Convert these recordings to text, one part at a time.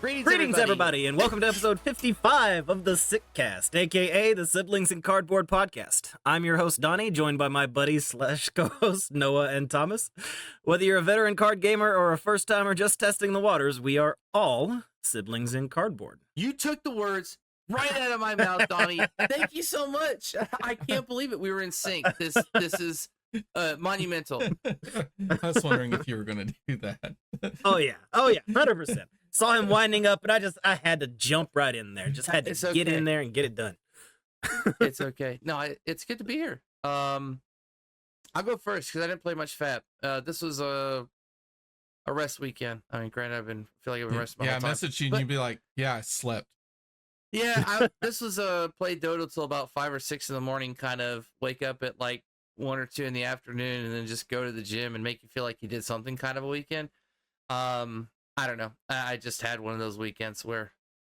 Greetings, everybody, and welcome to episode 55 of the Sickcast, aka the Siblings and Cardboard podcast. I'm your host, Donnie, joined by my buddies / co-hosts, Noah and Thomas. Whether you're a veteran card gamer or a first-timer just testing the waters, we are all siblings in cardboard. You took the words right out of my mouth, Donnie. Thank you so much. I can't believe it. We were in sync. This is monumental. I was wondering if you were going to do that. Oh yeah, 100%. Saw him winding up, and I had to jump right in there. Just had to get in there and get it done. It's okay. No, it's good to be here. I'll go first because I didn't play much Fab. This was a rest weekend. I mean, granted, I feel like I've been resting my whole time. I messaged you and you'd be like, "Yeah, I slept." Yeah, this was play Dota till about 5 or 6 in the morning. Kind of wake up at like 1 or 2 in the afternoon, and then just go to the gym and make you feel like you did something. Kind of a weekend. I don't know. I just had one of those weekends where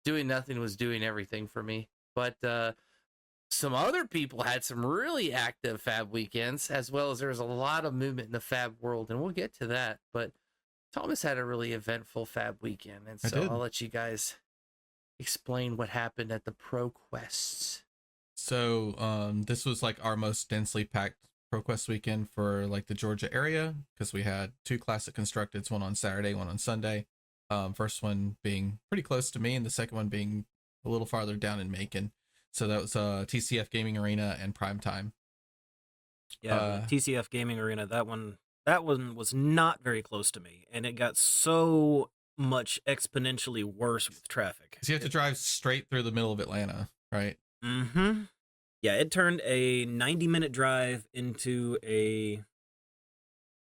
doing nothing was doing everything for me. But some other people had some really active Fab weekends, as well as there was a lot of movement in the Fab world, and we'll get to that. But Thomas had a really eventful Fab weekend, and so I'll let you guys explain what happened at the Proquest. So this was like our most densely packed Proquest weekend for like the Georgia area, because we had 2 classic constructeds, one on Saturday, one on Sunday. First one being pretty close to me, and the second one being a little farther down in Macon. So that was TCF Gaming Arena and Primetime. Yeah, TCF Gaming Arena. That one was not very close to me, and it got so much exponentially worse with traffic. Because you have to drive straight through the middle of Atlanta, right? Mm-hmm. Yeah, it turned a 90-minute drive into a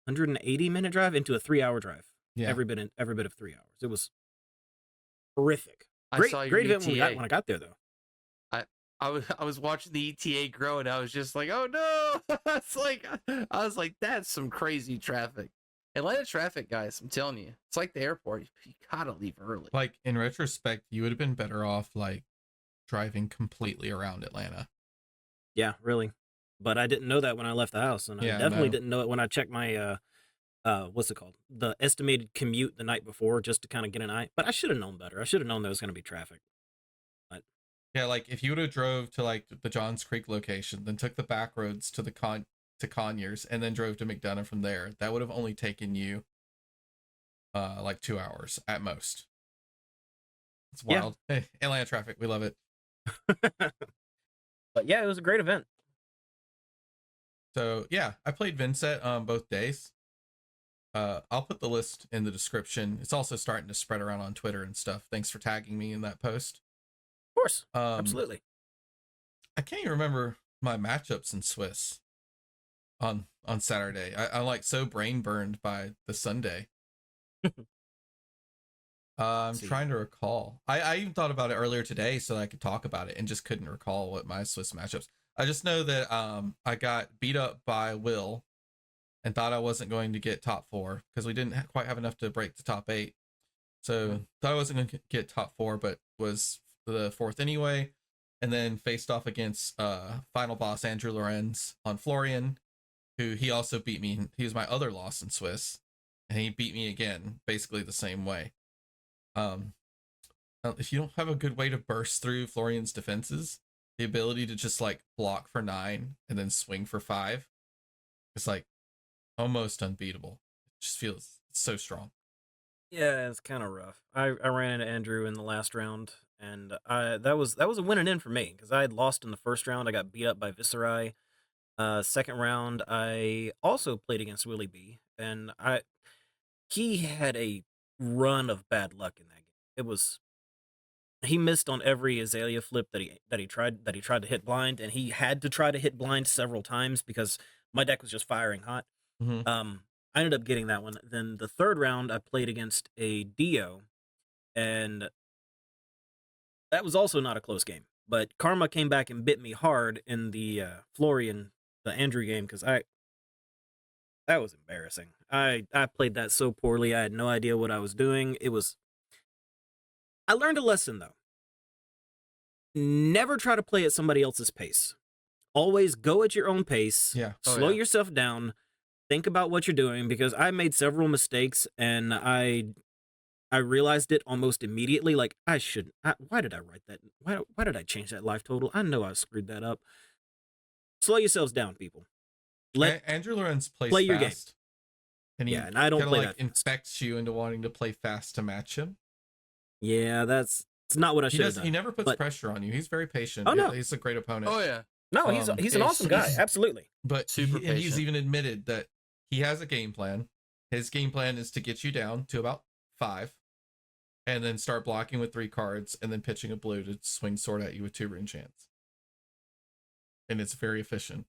180-minute drive into a 3-hour drive. Yeah, every bit of 3 hours. It was horrific. Great event when I got there, though. I was watching the ETA grow, and I was just like, oh no! I was like, that's some crazy traffic. Atlanta traffic, guys. I'm telling you, it's like the airport. You gotta leave early. Like, in retrospect, you would have been better off like driving completely around Atlanta. Yeah, really. But I didn't know that when I left the house, and I definitely didn't know it when I checked my what's it called? The estimated commute the night before, just to kind of get an eye. But I should have known better. I should have known there was going to be traffic. But yeah, like if you would have drove to like the Johns Creek location, then took the back roads to the Conyers, and then drove to McDonough from there, that would have only taken you like 2 hours at most. It's wild. Yeah. Hey, Atlanta traffic, we love it. But yeah, it was a great event. So yeah, I played Vincent both days. I'll put the list in the description. It's also starting to spread around on Twitter and stuff. Thanks for tagging me in that post. Of course. Absolutely. I can't even remember my matchups in Swiss on Saturday. I'm like so brain burned by the Sunday. I'm trying to recall. I even thought about it earlier today so that I could talk about it, and just couldn't recall what my Swiss matchups. I just know that I got beat up by Will and thought I wasn't going to get top 4 because we didn't quite have enough to break the top 8. So thought I wasn't going to get top 4, but was the 4th anyway. And then faced off against final boss Andrew Lorenz on Florian, who he also beat me. He was my other loss in Swiss, and he beat me again, basically the same way. If you don't have a good way to burst through Florian's defenses, the ability to just like block for 9 and then swing for 5, it's like almost unbeatable. It just feels so strong. Yeah, it's kind of rough. I ran into Andrew in the last round, and that was a win and in for me because I had lost in the first round. I got beat up by Viserai. Second round, I also played against Willie B, and he had a run of bad luck in that game. He missed on every Azalea flip that he tried to hit blind, and he had to try to hit blind several times because my deck was just firing hot. Mm-hmm. I ended up getting that one. Then the third round, I played against a Dio, and that was also not a close game. But Karma came back and bit me hard in the Florian, the Andrew game, because that was embarrassing. I played that so poorly. I had no idea what I was doing. I learned a lesson, though. Never try to play at somebody else's pace. Always go at your own pace. Yeah. Slow yourself down. Think about what you're doing, because I made several mistakes, and I I realized it almost immediately. Like I shouldn't. Why did I write that? Why did I change that life total? I know I screwed that up. Slow yourselves down, people. Let Andrew Lorenz plays play your game. fast, and Yeah, he and I don't kind of play like that fast. infects you into wanting to play fast to match him. Yeah, it's not what I He should have does. done. He never puts But pressure on you. He's very patient. oh no, He's a great opponent. Oh yeah, no, he's Um, an he's- awesome guy. he's- Absolutely. But Super and he's patient. even admitted that he has a game plan. His game plan is to get you down to about 5, and then start blocking with 3 cards, and then pitching a blue to swing sword at you with 2 rune chants. And it's very efficient.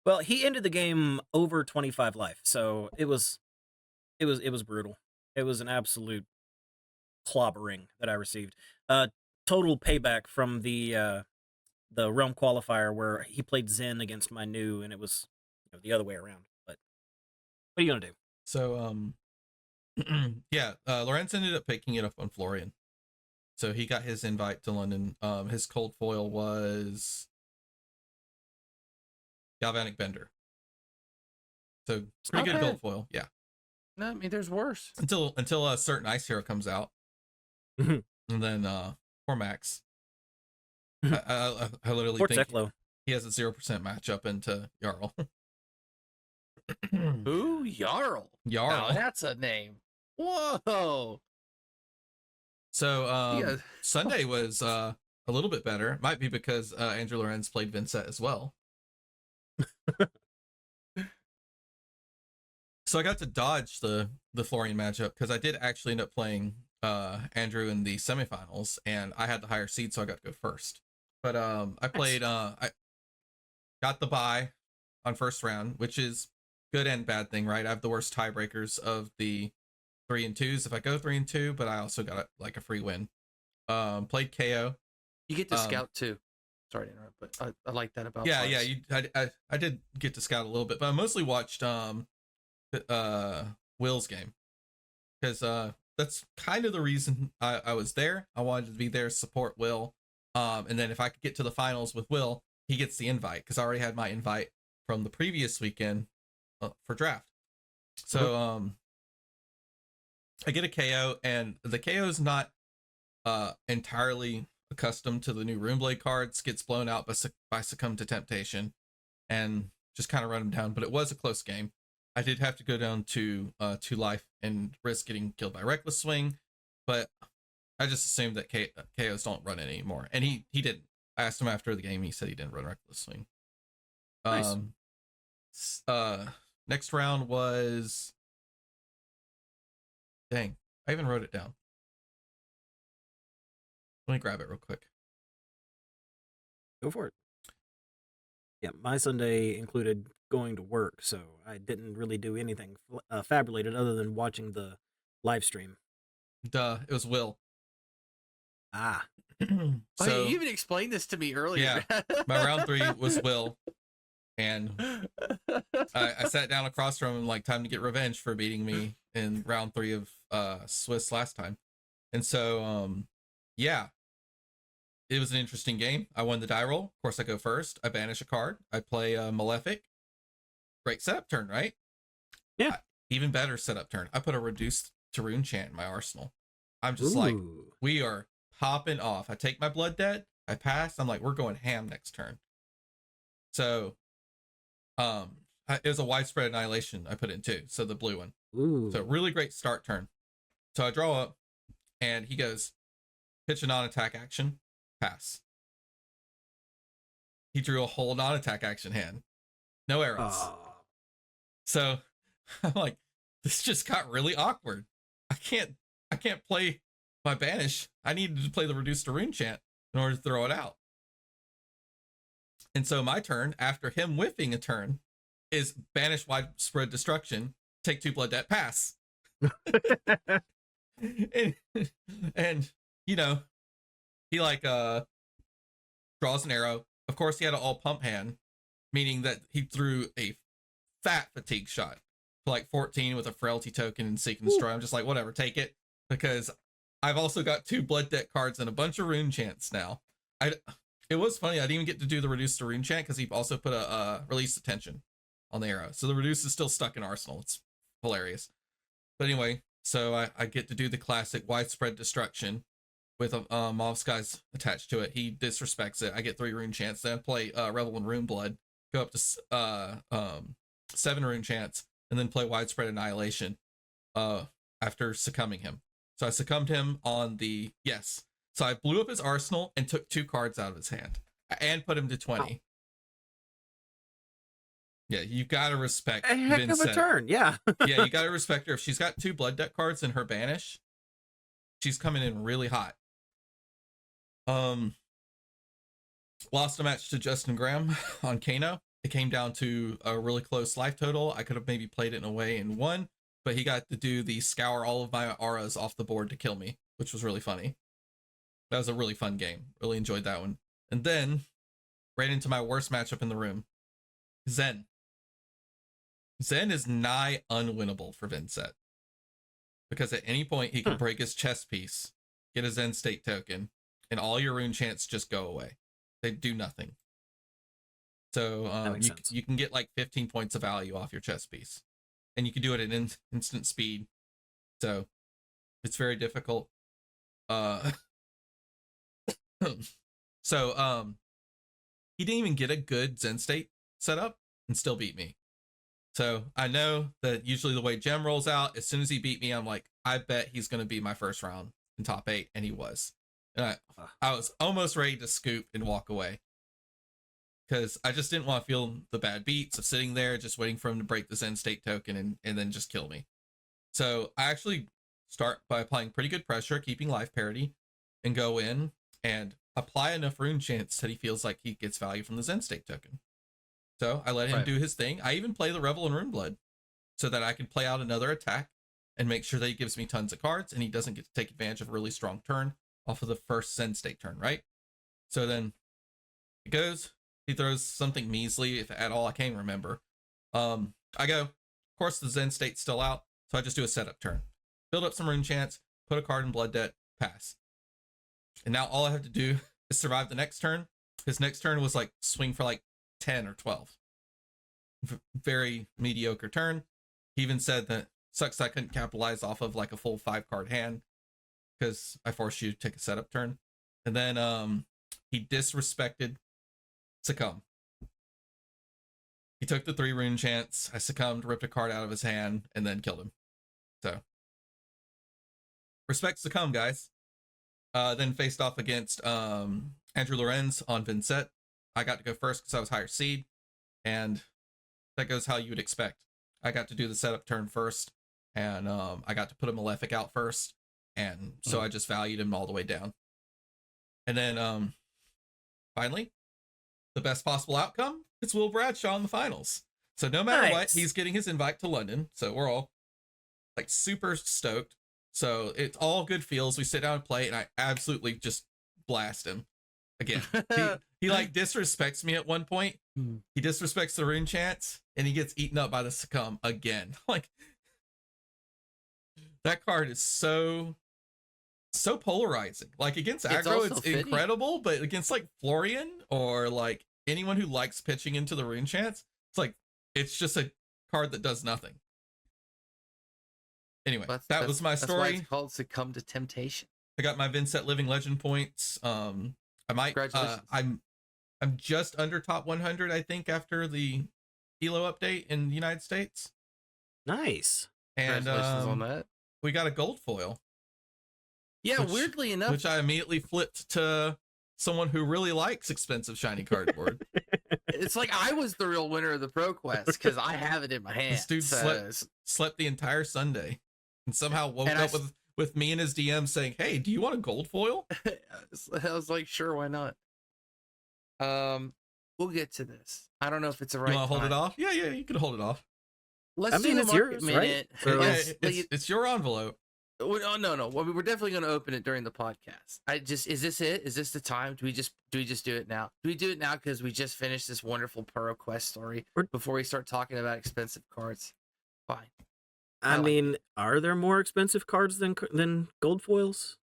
Well, he ended the game over 25 life, so it was brutal. It was an absolute clobbering that I received. Total payback from the realm qualifier where he played Zen against my new, and it was the other way around. But what are you gonna do? So yeah, Lorenz ended up picking it up on Florian. So he got his invite to London. His cold foil was Galvanic Bender. So pretty good not cold bad. foil, yeah. No, I mean there's worse. Until a certain ice hero comes out, Mhm. and then poor Max. I literally Poor think Teklo. he has a 0% matchup into Jarl. Who? Jarl. Jarl. Now, that's a name. Whoa. So Yeah. Sunday was a little bit better. Might be because Andrew Lorenz played Vincent as well. So I got to dodge the Florian matchup because I did actually end up playing Andrew in the semifinals, and I had the higher seed, so I got to go first. But I played I got the bye on first round, which is good and bad thing, right? I have the worst tiebreakers of the 3 and 2s if I go 3 and 2, but I also got like a free win. Played KO. You get to scout too. Sorry to interrupt, but I like that about. Yeah, Fox. yeah. I did get to scout a little bit, but I mostly watched Will's game because that's kind of the reason I was there. I wanted to be there, support Will, and then if I could get to the finals with Will, he gets the invite because I already had my invite from the previous weekend for draft. So I get a KO, and the KO is not entirely accustomed to the new Runeblade cards. Gets blown out by Succumb to Temptation, and just kind of run him down. But it was a close game. I did have to go down to 2 life and risk getting killed by Reckless Swing, but I just assumed that KOs don't run it anymore, and he didn't. I asked him after the game, he said he didn't run Reckless Swing. Nice. Next round was, dang, I even wrote it down. Let me grab it real quick. Go for it. Yeah, my Sunday included going to work, so I didn't really do anything fab-related other than watching the live stream. Duh, it was Will. Ah, Oh, So you even explained this to me earlier. Yeah, my round 3 was Will, and I sat down across from him like time to get revenge for beating me in round 3 of Swiss last time. And so yeah, it was an interesting game. I won the die roll. Of course, I go first. I banish a card. I play Malefic. Great setup turn, right? Yeah. Even better setup turn. I put a reduced to rune chant in my arsenal. I'm just like, ooh. we are popping off. I take my blood debt. I pass. I'm like, we're going ham next turn. So it was a widespread annihilation I put in too. So the blue one. Ooh. So really great start turn. So I draw up, and he goes, pitch a non-attack action, pass. He drew a whole non-attack action hand. No arrows. Oh. So I'm like, this just got really awkward. I can't play my banish. I needed to play the reduced to rune chant in order to throw it out. And so my turn, after him whiffing a turn, is banish widespread destruction, take 2 blood debt, pass. and you know, he like draws an arrow. Of course, he had an all pump hand, meaning that he threw a fat fatigue shot for like 14 with a frailty token and seek and destroy. I'm just like, whatever, take it, because I've also got 2 blood debt cards and a bunch of rune chants now. It was funny, I didn't even get to do the reduce to rune chant because he also put a release attention on the arrow, so the reduce is still stuck in arsenal. It's hilarious. But anyway, So I get to do the classic widespread destruction with a Mob Skies attached to it. He disrespects it. I get 3 rune chance. Then I play Revel in Rune Blood, go up to 7 rune chance, and then play widespread annihilation after succumbing him. So I succumbed him on the yes. So I blew up his arsenal and took 2 cards out of his hand and put him to 20. Oh. Yeah, you gotta respect A heck of a turn, yeah. Yeah, you gotta respect her. If she's got 2 blood debt cards in her banish, she's coming in really hot. Lost a match to Justin Graham on Kano. It came down to a really close life total. I could have maybe played it in a way and won, but he got to do the scour all of my auras off the board to kill me, which was really funny. That was a really fun game. Really enjoyed that one. And then ran into my worst matchup in the room, Zen. Zen is nigh unwinnable for Vincent, because at any point he can break his chess piece, get a Zen state token, and all your rune chants just go away. They do nothing. So you can get like 15 points of value off your chess piece, and you can do it at instant speed. So it's very difficult. So he didn't even get a good Zen state set up and still beat me. So I know that usually the way Gem rolls out, as soon as he beat me, I'm like, I bet he's going to be my first round in top 8, and he was. And I was almost ready to scoop and walk away, because I just didn't want to feel the bad beats of sitting there just waiting for him to break the Zen state token and then just kill me. So I actually start by applying pretty good pressure, keeping life parity, and go in and apply enough rune chants that he feels like he gets value from the Zen state token. So I let him do his thing. I even play the Revel in Rune Blood so that I can play out another attack and make sure that he gives me tons of cards and he doesn't get to take advantage of a really strong turn off of the first Zen state turn, right? So then it goes, he throws something measly, if at all, I can't remember. I go, of course the Zen state's still out, so I just do a setup turn. Build up some rune chants, put a card in blood debt, pass. And now all I have to do is survive the next turn. His next turn was like swing for like 10 or 12. Very mediocre turn. He even said that sucks I couldn't capitalize off of like a full 5-card hand because I forced you to take a setup turn. And then he disrespected succumb. He took the 3 rune chance. I succumbed, ripped a card out of his hand, and then killed him. So respect succumb, guys. Then faced off against Andrew Lorenz on Vincent. I got to go first because I was higher seed, and that goes how you would expect. I got to do the setup turn first, and I got to put a Malefic out first, and so I just valued him all the way down. And then finally, the best possible outcome, it's Will Bradshaw in the finals. So no matter what, he's getting his invite to London, so we're all like super stoked. So it's all good feels. We sit down and play, and I absolutely just blast him again. He like disrespects me at one point. He disrespects the rune chants, and he gets eaten up by the succumb again. Like, that card is so polarizing. Like against aggro, it's incredible, but against like Florian or like anyone who likes pitching into the rune chants, it's like it's just a card that does nothing. Anyway, that was my story. That's why it's called Succumb to Temptation. I got my Vincent Living Legend points. I might. I'm just under top 100, I think, after the Elo update in the United States. Nice. And congratulations on that. We got a gold foil. Yeah, weirdly enough, which I immediately flipped to someone who really likes expensive shiny cardboard. It's like I was the real winner of the Proquest because I have it in my hand. This dude slept the entire Sunday and somehow woke up with me and his DM saying, "Hey, do you want a gold foil?" I was like, "Sure, why not?" We'll get to this. I don't know if it's the right. You want to hold it off? Yeah, you can hold it off. Let's do the market minute. Right? So it's your envelope. Oh, no. Well, we're definitely going to open it during the podcast. Is this it? Is this the time? Do we just do it now? Do we do it now because we just finished this wonderful Proquest story before we start talking about expensive cards? Fine. I mean, are there more expensive cards than gold foils?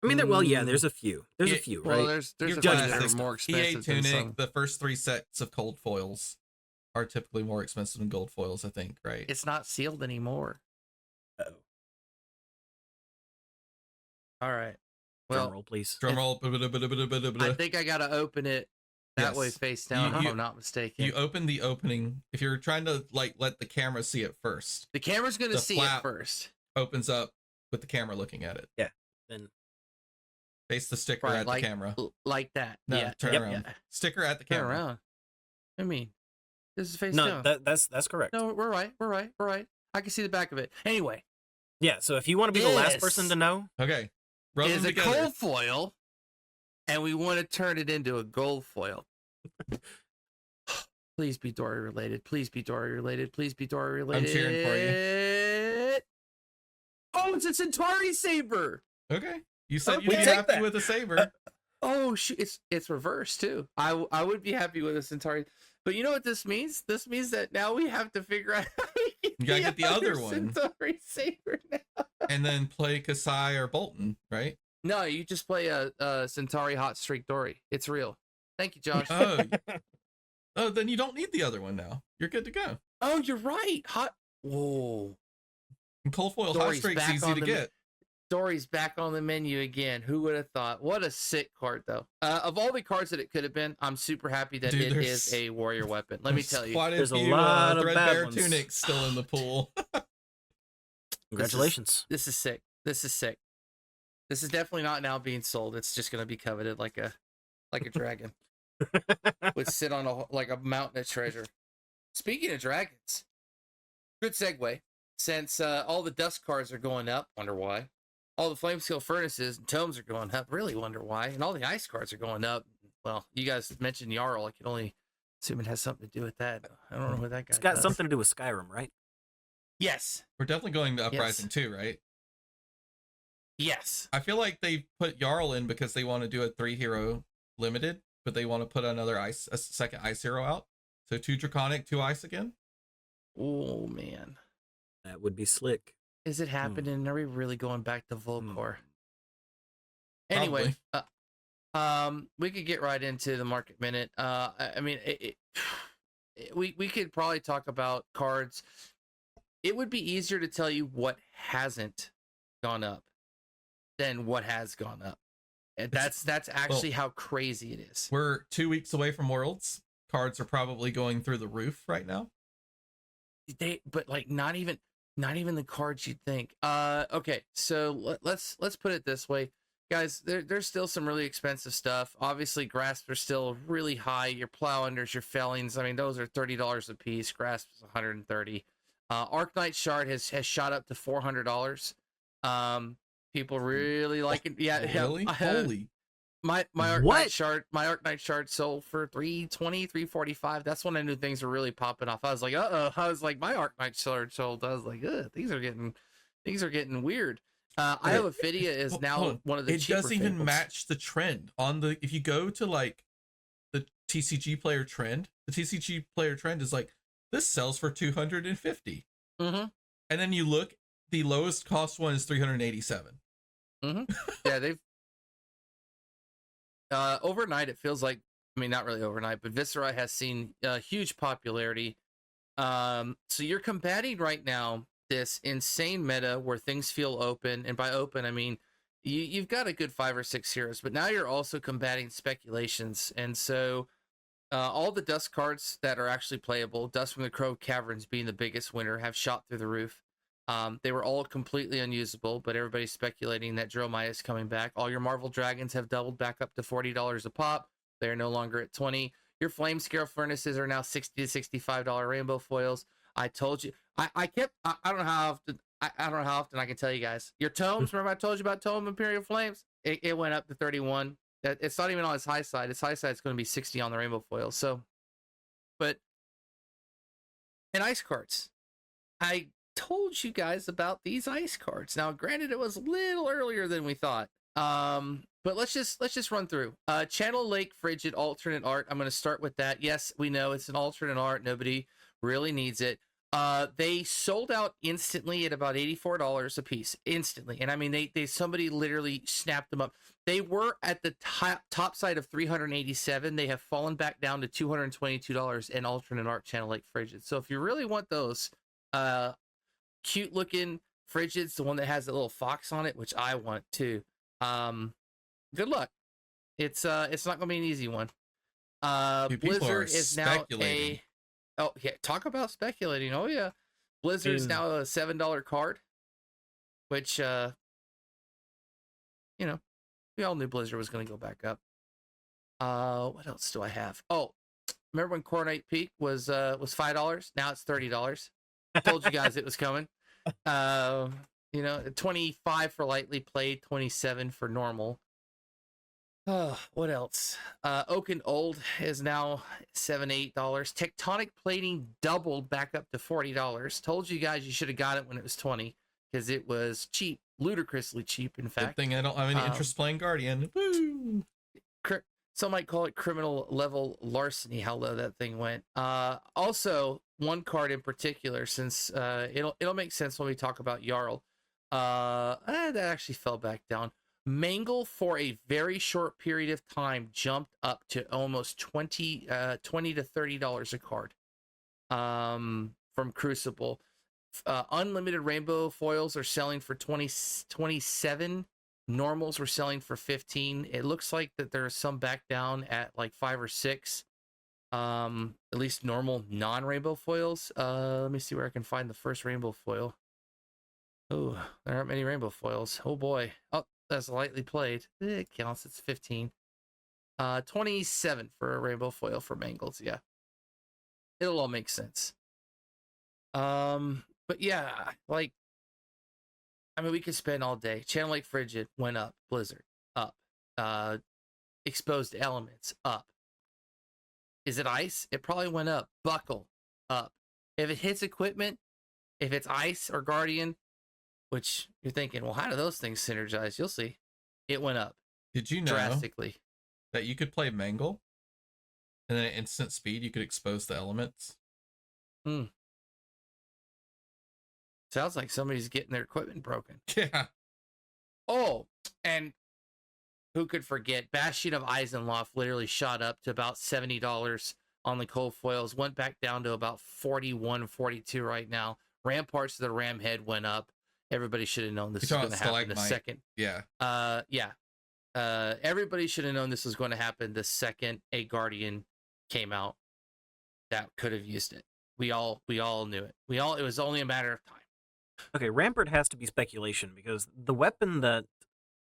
I mean, there's a few. There's a few, right? Well, there's a few that are more expensive EA than Tunic, some. the first 3 sets of gold foils are typically more expensive than gold foils, I think, right? It's not sealed anymore. Uh-oh. All right. Drum Well, roll, please. Drum roll. I think I gotta open it that way, Yes. face down. You- if I'm not mistaken. You open the opening. If you're trying to like let the camera see it first, The camera's gonna the see it flap first. opens up with the camera looking at it. Yeah. Then Face the sticker Right, at like the camera. like that. No, Yeah. turn yep, around. yeah. Sticker at the Turn camera. around. I mean, this is face no, down. that's correct. No, we're right. We're right. We're right. I can see the back of it. Anyway, Yeah. So if you want to be the last This person to know, Okay. Rub is them a together. cold foil, and we want to turn it into a gold foil. Please be Dory related. Please be Dory related. Please be Dory related. I'm cheering for you. Oh, it's a Centauri saber. Okay. You said Okay. you'd be We'll take happy that. with a saber. Oh, it's reversed too. I would be happy with a Centauri, but you know what this means? This means that now we have to figure out how to get You gotta get the other one. Centauri saber now. And then play Kasai or Bolton, right? No, you just play a Centauri Hot Streak Dory. It's real. Thank you, Josh. Oh, then you don't need the other one now. You're good to go. Oh, you're right. Hot. Whoa. And cold foil hot Dory's streak's back easy on to the get. Dory's back on the menu again. Who would have thought? What a sick card, though. Of all the cards that it could have been, I'm super happy that Dude, it there's- is a warrior weapon. Let me There's tell you. quite There's a few, lot of bad threadbare ones. tunics still in the pool. congratulations. This is sick. This is sick. This is definitely not now being sold. It's just gonna be coveted like a dragon. Would sit on a mountain of treasure. Speaking of dragons, good segue. Since all the dust cards are going up, wonder why. All the flame skill furnaces and tomes are going up, really wonder why. And all the ice cards are going up. Well, you guys mentioned Jarl. I can only assume it has something to do with that. I don't know what that guy It's got does. something to do with Skyrim, right? Yes. We're definitely going to Yes. Uprising too, right? Yes. I feel like they put Jarl in because they want to do a 3-hero limited, but they want to put a second ice hero out. So 2 draconic, 2 ice again. Oh man. That would be slick. Is it happening? Are we really going back to Volcor? Anyway, we could get right into the market minute. I mean, we could probably talk about cards. It would be easier to tell you what hasn't gone up than what has gone up. And that's actually how crazy it is. We're 2 weeks away from Worlds. Cards are probably going through the roof right now. But like not even the cards you'd think. Okay, so let's put it this way, guys. There's still some really expensive stuff. Obviously, grasps are still really high. Your plow unders, your fellings. I mean, those are $30 a piece. Grasp is $130. Arknight Shard has shot up to $400. People really like it. Yeah, Really? Holy. My What? Arknight Shard sold for $320, $345. That's when I knew things were really popping off. I was like, I was like, my Arknight Shard sold. I was like, things are getting weird. I have Ophidia is now one of the cheaper It doesn't even fables. match the trend on the. If you go to like the TCG player trend, the TCG player trend is like this sells for 250, Mm-hmm. and then you look, the lowest cost one is 387. Mm-hmm. Yeah, they've overnight. It feels like, I mean, not really overnight, but Viscera has seen huge popularity. So you're combating right now this insane meta where things feel open, and by open I mean you've got a good 5 or 6 heroes, but now you're also combating speculations, and so all the dust cards that are actually playable, Dust from the Crow Caverns being the biggest winner, have shot through the roof. They were all completely unusable, but everybody's speculating that Dromai is coming back. All your Marvel Dragons have doubled back up to $40 a pop. They are no longer at 20. Your Flame Scale Furnaces are now $60 to $65 rainbow foils. I told you. I don't know how often. I don't know how often I can tell you guys. Your tomes. Remember I told you about Tome Imperial Flames? It went up to 31. It's not even on its high side. Its high side is going to be 60 on the rainbow foils. So, but and ice cards. I told you guys about these ice cards. Now, granted, it was a little earlier than we thought. But let's just run through. Channel Lake Frigid alternate art. I'm going to start with that. Yes, we know it's an alternate art. Nobody really needs it. They sold out instantly at about $84 a piece. Instantly. And I mean, they somebody literally snapped them up. They were at the top side of $387. They have fallen back down to $222 in alternate art Channel Lake Frigid. So if you really want those cute looking Frigids, the one that has a little fox on it, which I want too. Good luck. It's not gonna be an easy one. Dude, people Blizzard are is now speculating. oh yeah, talk about speculating. Oh yeah. Blizzard's now a $7 card, which you know, we all knew Blizzard was gonna go back up. What else do I have? Oh, remember when Core Night Peak was $5? Now it's $30. Told you guys it was coming. 25 for lightly played, 27 for normal. Oh, what else? Oak and Old is now $7-8. Tectonic Plating doubled back up to $40. Told you guys you should have got it when it was 20 because it was cheap, ludicrously cheap. In fact, Good thing I don't have any interest playing Guardian. Woo! Some might call it criminal level larceny. How low that thing went. Also, one card in particular, since it'll make sense when we talk about Jarl. That actually fell back down. Mangle for a very short period of time jumped up to almost $20 to $30 a card. From Crucible. Unlimited rainbow foils are selling for 27. Normals were selling for 15. It looks like that there's some back down at like 5 or 6. At least normal non-rainbow foils. Let me see where I can find the first rainbow foil. Oh, there aren't many rainbow foils. Oh boy. Oh, that's lightly played. It counts. It's 15. 27 for a rainbow foil for Mangles. Yeah. It'll all make sense. But yeah, like, I mean, we could spend all day. Channel Lake Frigid went up. Blizzard up. Exposed Elements up. Is it ice? It probably went up. Buckle up. If it hits equipment, if it's ice or Guardian, which you're thinking, well, how do those things synergize? You'll see. It went up. Did you know drastically that you could play Mangle and then at instant speed you could expose the elements? Sounds like somebody's getting their equipment broken. Yeah. Oh, and who could forget? Bastion of Eisenloft literally shot up to about $70 on the cold foils, went back down to about 41, 42 right now. Ramparts of the Ram Head went up. Everybody should have known this was going to happen the second. Yeah. Everybody should have known this was going to happen the second a Guardian came out that could have used it. We all knew it. It was only a matter of time. Okay, Rampart has to be speculation because the weapon that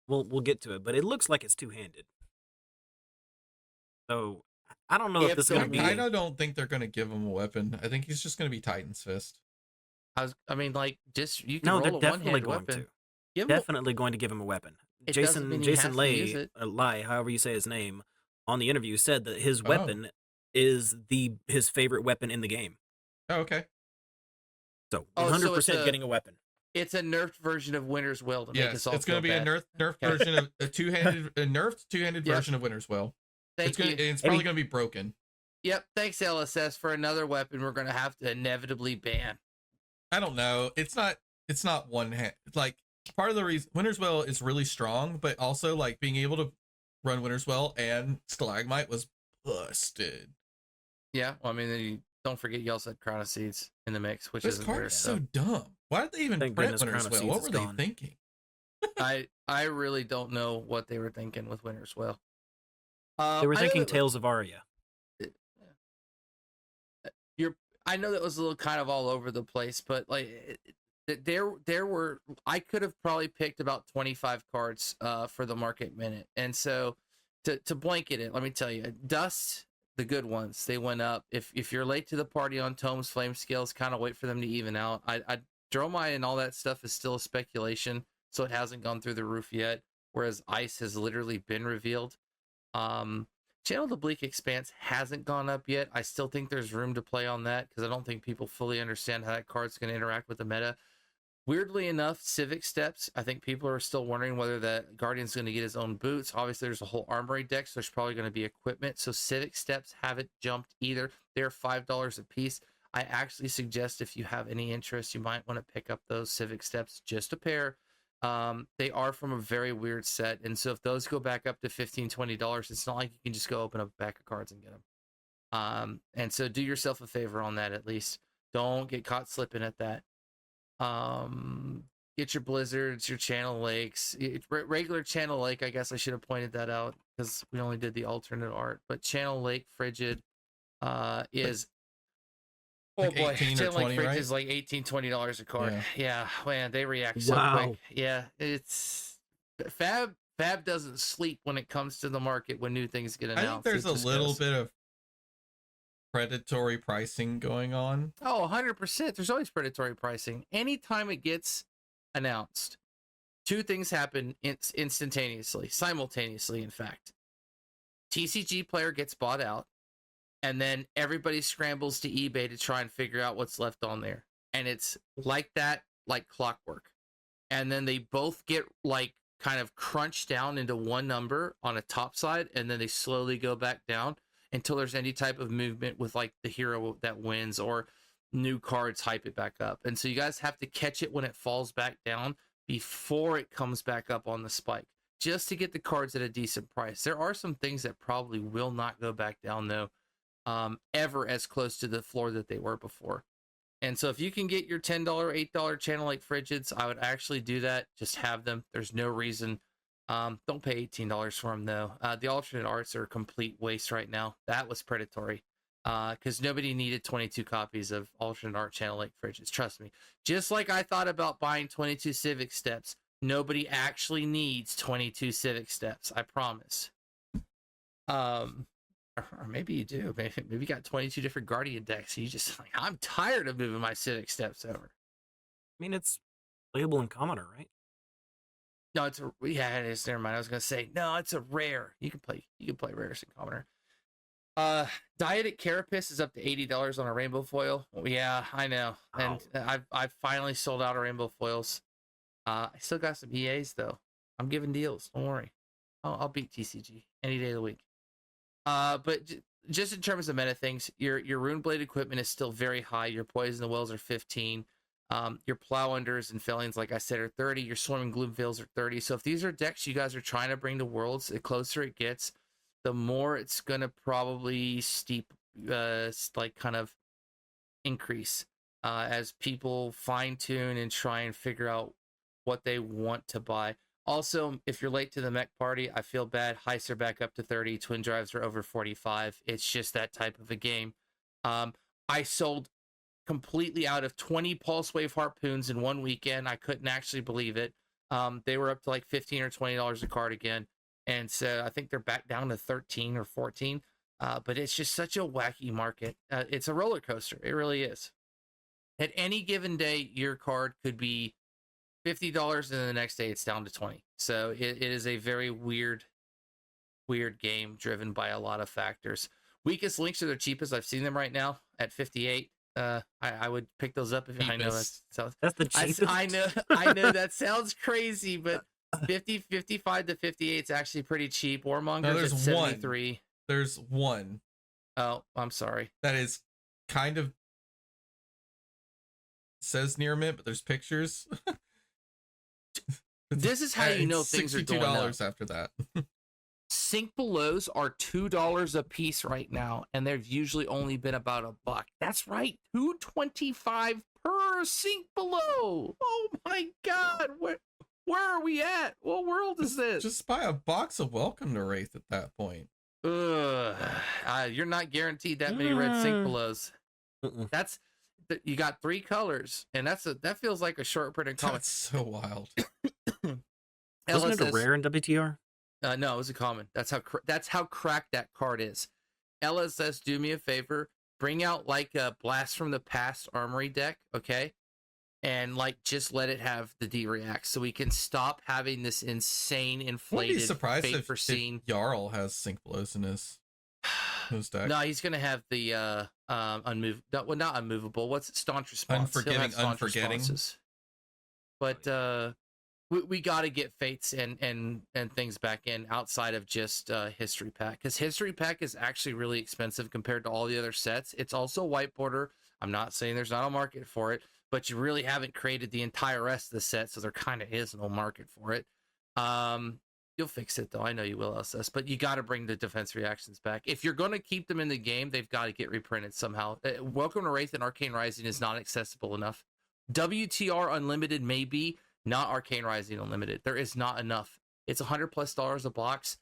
we'll get to it, but it looks like it's two-handed. So I don't know if this is going to be. I don't think they're going to give him a weapon. I think he's just going to be Titan's Fist. You can no, roll they're a definitely going weapon. going to give him a weapon. Jason Lay, however you say his name, on the interview said that his weapon is his favorite weapon in the game. Oh, okay. So 100% getting a weapon. It's a nerfed version of Winter's Will to make us all it's going to be a nerfed version of a nerfed two-handed version of Winter's Will. It's probably going to be broken. Yep. Thanks, LSS, for another weapon we're going to have to inevitably ban. I don't know. It's not one hand. Like, part of the reason Winter's Will is really strong, but also like being able to run Winter's Will and Stalagmite was busted. Yeah. Well, I mean, then you don't forget you also had Crown of Seeds in the mix, which is card is so dumb. Why did they even print Winter's Will? What were they thinking? I really don't know what they were thinking with Winter's Will. They were thinking Tales of Aria. I know that was a little kind of all over the place, but like there were I could have probably picked about 25 cards for the market minute, and so to blanket it, let me tell you, Dust, the good ones, they went up. If you're late to the party on Tomes, Flame Scales, kind of wait for them to even out. Dromai and all that stuff is still a speculation, so it hasn't gone through the roof yet. Whereas Ice has literally been revealed. Channel the Bleak Expanse hasn't gone up yet. I still think there's room to play on that because I don't think people fully understand how that card's going to interact with the meta. Weirdly enough, Civic Steps, I think people are still wondering whether that Guardian's going to get his own boots. Obviously, there's a whole armory deck, so there's probably going to be equipment. So Civic Steps haven't jumped either. They're $5 a piece. I actually suggest if you have any interest, you might want to pick up those Civic Steps, just a pair. They are from a very weird set, and so if those go back up to $15, $20, it's not like you can just go open up a pack of cards and get them. And so do yourself a favor on that at least. Don't get caught slipping at that. get your blizzards, your channel lakes, regular channel lake. I guess I should have pointed that out because we only did the alternate art. But channel lake frigid is oh like boy, 18 or channel lake 20, frigid right? is like $18-$20 a card. Yeah, man, they react so Wow. quick. Yeah, it's Fab doesn't sleep when it comes to the market when new things get announced. I think there's It a just little goes. bit of predatory pricing going on. Oh, 100%. There's always predatory pricing. Anytime it gets announced, two things happen instantaneously, simultaneously, in fact. TCG player gets bought out, and then everybody scrambles to eBay to try and figure out what's left on there. And it's like that, like clockwork. And then they both get like kind of crunched down into one number on a top side, and then they slowly go back down until there's any type of movement with like the hero that wins or new cards hype it back up. And so you guys have to catch it when it falls back down before it comes back up on the spike, just to get the cards at a decent price. There are some things that probably will not go back down though, ever as close to the floor that they were before. And so if you can get your $10, $8 channel like frigids, I would actually do that. Just have them. There's no reason. Don't pay $18 for them though. The alternate arts are a complete waste right now. That was predatory because nobody needed 22 copies of alternate art channel like frigids. Trust me. Just like I thought about buying 22 civic steps, nobody actually needs 22 civic steps. I promise. Or maybe you do. Maybe you got 22 different Guardian decks. You just like, I'm tired of moving my civic steps over. I mean, it's playable in commoner, right? No, it's a yeah, it is. Never mind. I was gonna say no, it's a rare. You can play rares in commoner. Dietic Carapace is up to $80 on a rainbow foil. Yeah, I know. Wow. And I've finally sold out of rainbow foils. I still got some EAs though. I'm giving deals. Don't worry. I'll beat TCG any day of the week. But just in terms of meta things, your Rune Blade equipment is still very high. Your Poison Wells are 15. Your Plow Unders and Fellings, like I said, are 30. Your Swarming Gloomveils are 30. So if these are decks you guys are trying to bring to Worlds, the closer it gets, the more it's gonna probably steep, like kind of increase as people fine tune and try and figure out what they want to buy. Also, if you're late to the mech party, I feel bad. Heists are back up to 30. Twin drives are over 45. It's just that type of a game. I sold completely out of 20 Pulse Wave Harpoons in one weekend. I couldn't actually believe it. They were up to like $15 or $20 a card again. And so I think they're back down to 13 or 14. But it's just such a wacky market. It's a roller coaster. It really is. At any given day, your card could be $50 and then the next day it's down to 20. So it is a very weird game driven by a lot of factors. Weakest links are the cheapest. I've seen them right now at 58. I would pick those up if I know that's the cheapest. I know that sounds crazy, but 55 to 58 is actually pretty cheap. Warmonger's at 73. There's one. Oh, I'm sorry. That is kind of says near mint, but there's pictures. This is how you know things are going up. $62 after that. Sink belows are $2 a piece right now, and they've usually only been about $1. That's right, $2.25 per sink below. Oh my God, where are we at? What world is this? Just buy a box of Welcome to Wraith at that point. You're not guaranteed that many red sink belows. That's you got 3 colors, and that feels like a short printed comic. That's so wild. Wasn't it a rare in WTR? No, it was a common. That's how cracked that card is. LSS, do me a favor, bring out like a Blast from the Past Armory deck, okay? And like just let it have the D-React so we can stop having this insane inflated Wouldn't be surprised fate if Jarl has Sink Belows in his deck. No, he's gonna have the not unmovable. What's it? Staunch Response. Unforgetting. But we got to get fates and things back in outside of just history pack, because history pack is actually really expensive compared to all the other sets. It's also white border. I'm not saying there's not a market for it, but you really haven't created the entire rest of the set, so there kind of is no market for it. You'll fix it though. I know you will, SS, but you got to bring the defense reactions back. If you're going to keep them in the game, they've got to get reprinted somehow. Welcome to Wraith and Arcane Rising is not accessible enough. WTR Unlimited may be. not Arcane Rising Unlimited. There is not enough. It's $100+ a box.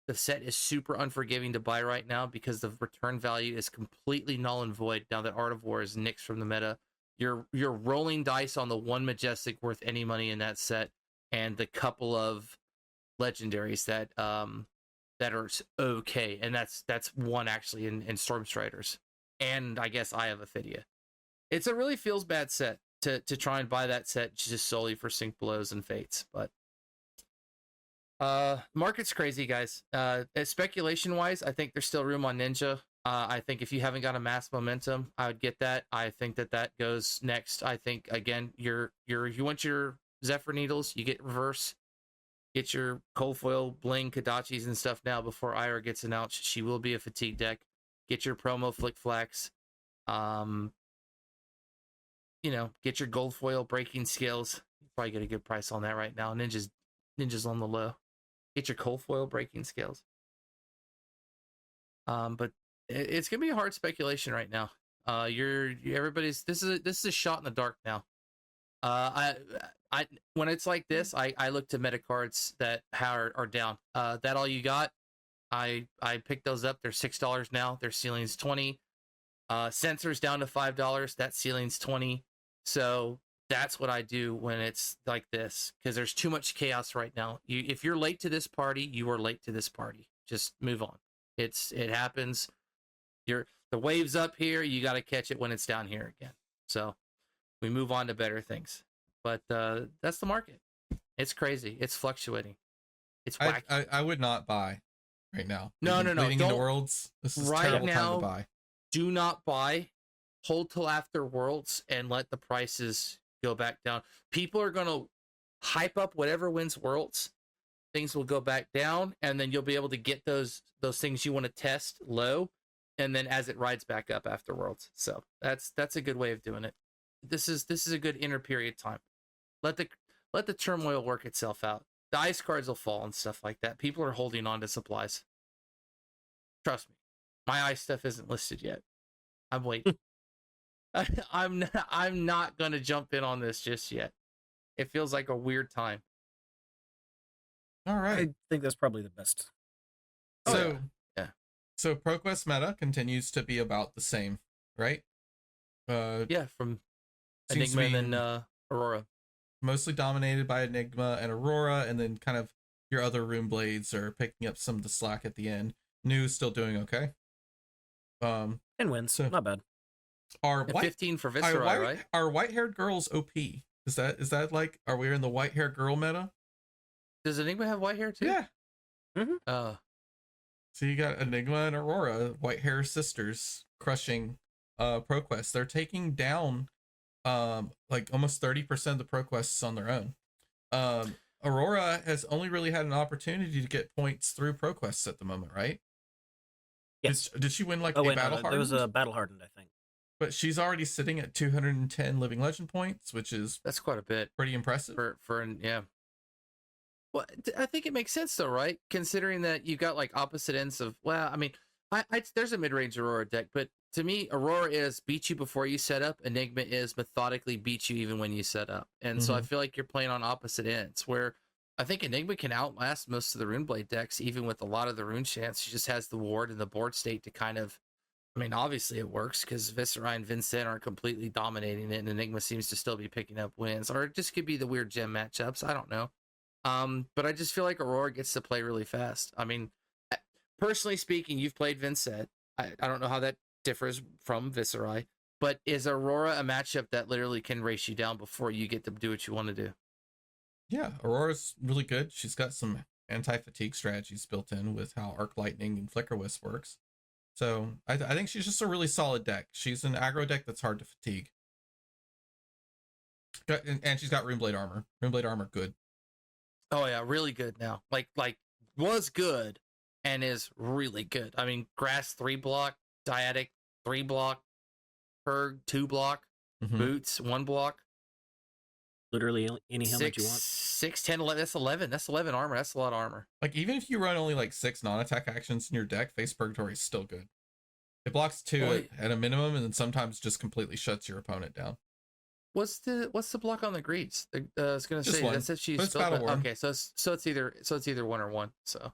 The set is super unforgiving to buy right now because the return value is completely null and void now that Art of War is nixed from the meta. You're rolling dice on the one Majestic worth any money in that set, and the couple of legendaries that are okay, and that's one actually in Storm Striders, and I guess Eye of Ophidia. It's a really feels bad set to try and buy that set just solely for Sync Blows and Fates, but market's crazy, guys. Speculation wise, I think there's still room on Ninja. I think if you haven't got a mass momentum, I would get that. I think that goes next. I think again, you want your Zephyr Needles, you get reverse. Get your cold foil bling Kadachis and stuff now before Ira gets announced. She will be a fatigue deck. Get your promo Flick Flax. Get your gold foil breaking skills. You probably get a good price on that right now. Ninja's on the low. Get your cold foil breaking skills. But it's gonna be a hard speculation right now. This is a shot in the dark now. I when it's like this, I look to meta cards that are down. That All You Got, I picked those up. They're $6 now. Their ceiling's $20. Sensors down to $5. That ceiling's $20. So that's what I do when it's like this, because there's too much chaos right now. If you're late to this party, you are late to this party. Just move on. It happens. The wave's up here. You got to catch it when it's down here again. So we move on to better things. But that's the market. It's crazy. It's fluctuating. It's wacky. I would not buy right now. No. Leading into Worlds, this is right terrible now, time to buy. Do not buy. Hold till after Worlds and let the prices go back down. People are going to hype up whatever wins Worlds. Things will go back down, and then you'll be able to get those things you want to test low, and then as it rides back up after Worlds. So that's a good way of doing it. This is a good interperiod time. Let the turmoil work itself out. The ice cards will fall and stuff like that. People are holding on to supplies. Trust me, my ice stuff isn't listed yet. I'm waiting. I'm not gonna jump in on this just yet. It feels like a weird time. All right. I think that's probably the best. So yeah. So Proquest meta continues to be about the same, right? Yeah, from Seems Enigma to and be then Aurora. mostly dominated by Enigma and Aurora, and then kind of your other Rune Blades are picking up some of the slack at the end. New's still doing okay. And wins. So- Not bad. Are 15 for Viscera, right? Are white-haired girls OP? Is that like, are we in the white-haired girl meta? Does Enigma have white hair too? Yeah. Oh. So you got Enigma and Aurora, white hair sisters, crushing Proquest. They're taking down like almost 30% of the Proquests on their own. Aurora has only really had an opportunity to get points through Proquests at the moment, right? Yes. Did she win like Oh a wait, battle no, there was a battle hardened, I think. But she's already sitting at 210 living legend points, which is That's quite a bit pretty impressive. yeah. Well, I think it makes sense though, right? Considering that you got like opposite ends of, well, I mean, there's a mid-range Aurora deck, but to me, Aurora is beat you before you set up. Enigma is methodically beat you even when you set up. And so I feel like you're playing on opposite ends, where I think Enigma can outlast most of the Runeblade decks, even with a lot of the rune chance. She just has the ward and the board state to kind of, I mean, obviously it works because Viscera and Vincent aren't completely dominating it, and Enigma seems to still be picking up wins. Or it just could be the weird gem matchups. I don't know. But I just feel like Aurora gets to play really fast. I mean, personally speaking, you've played Vincent. I don't know how that differs from Viscera, but is Aurora a matchup that literally can race you down before you get to do what you want to do? Yeah, Aurora's really good. She's got some anti-fatigue strategies built in with how Arc Lightning and Flicker Wisp works. So I think she's just a really solid deck. She's an aggro deck that's hard to fatigue. And she's got Runeblade armor. Runeblade armor, good. Oh yeah, really good now. Like was good and is really good. I mean, Grass 3 block, Dyadic 3 block, Purg 2 block, Boots 1 block. Literally any helmet you want. 6, 10, 11. That's 11. That's 11 armor. That's a lot of armor. Like, even if you run only like 6 non-attack actions in your deck, Face Purgatory is still good. It blocks 2 at a minimum, and then sometimes just completely shuts your opponent down. what's the block on the greets? I was gonna Just say one, that said she's but it's spelled battle worn. okay, so it's either one or one. So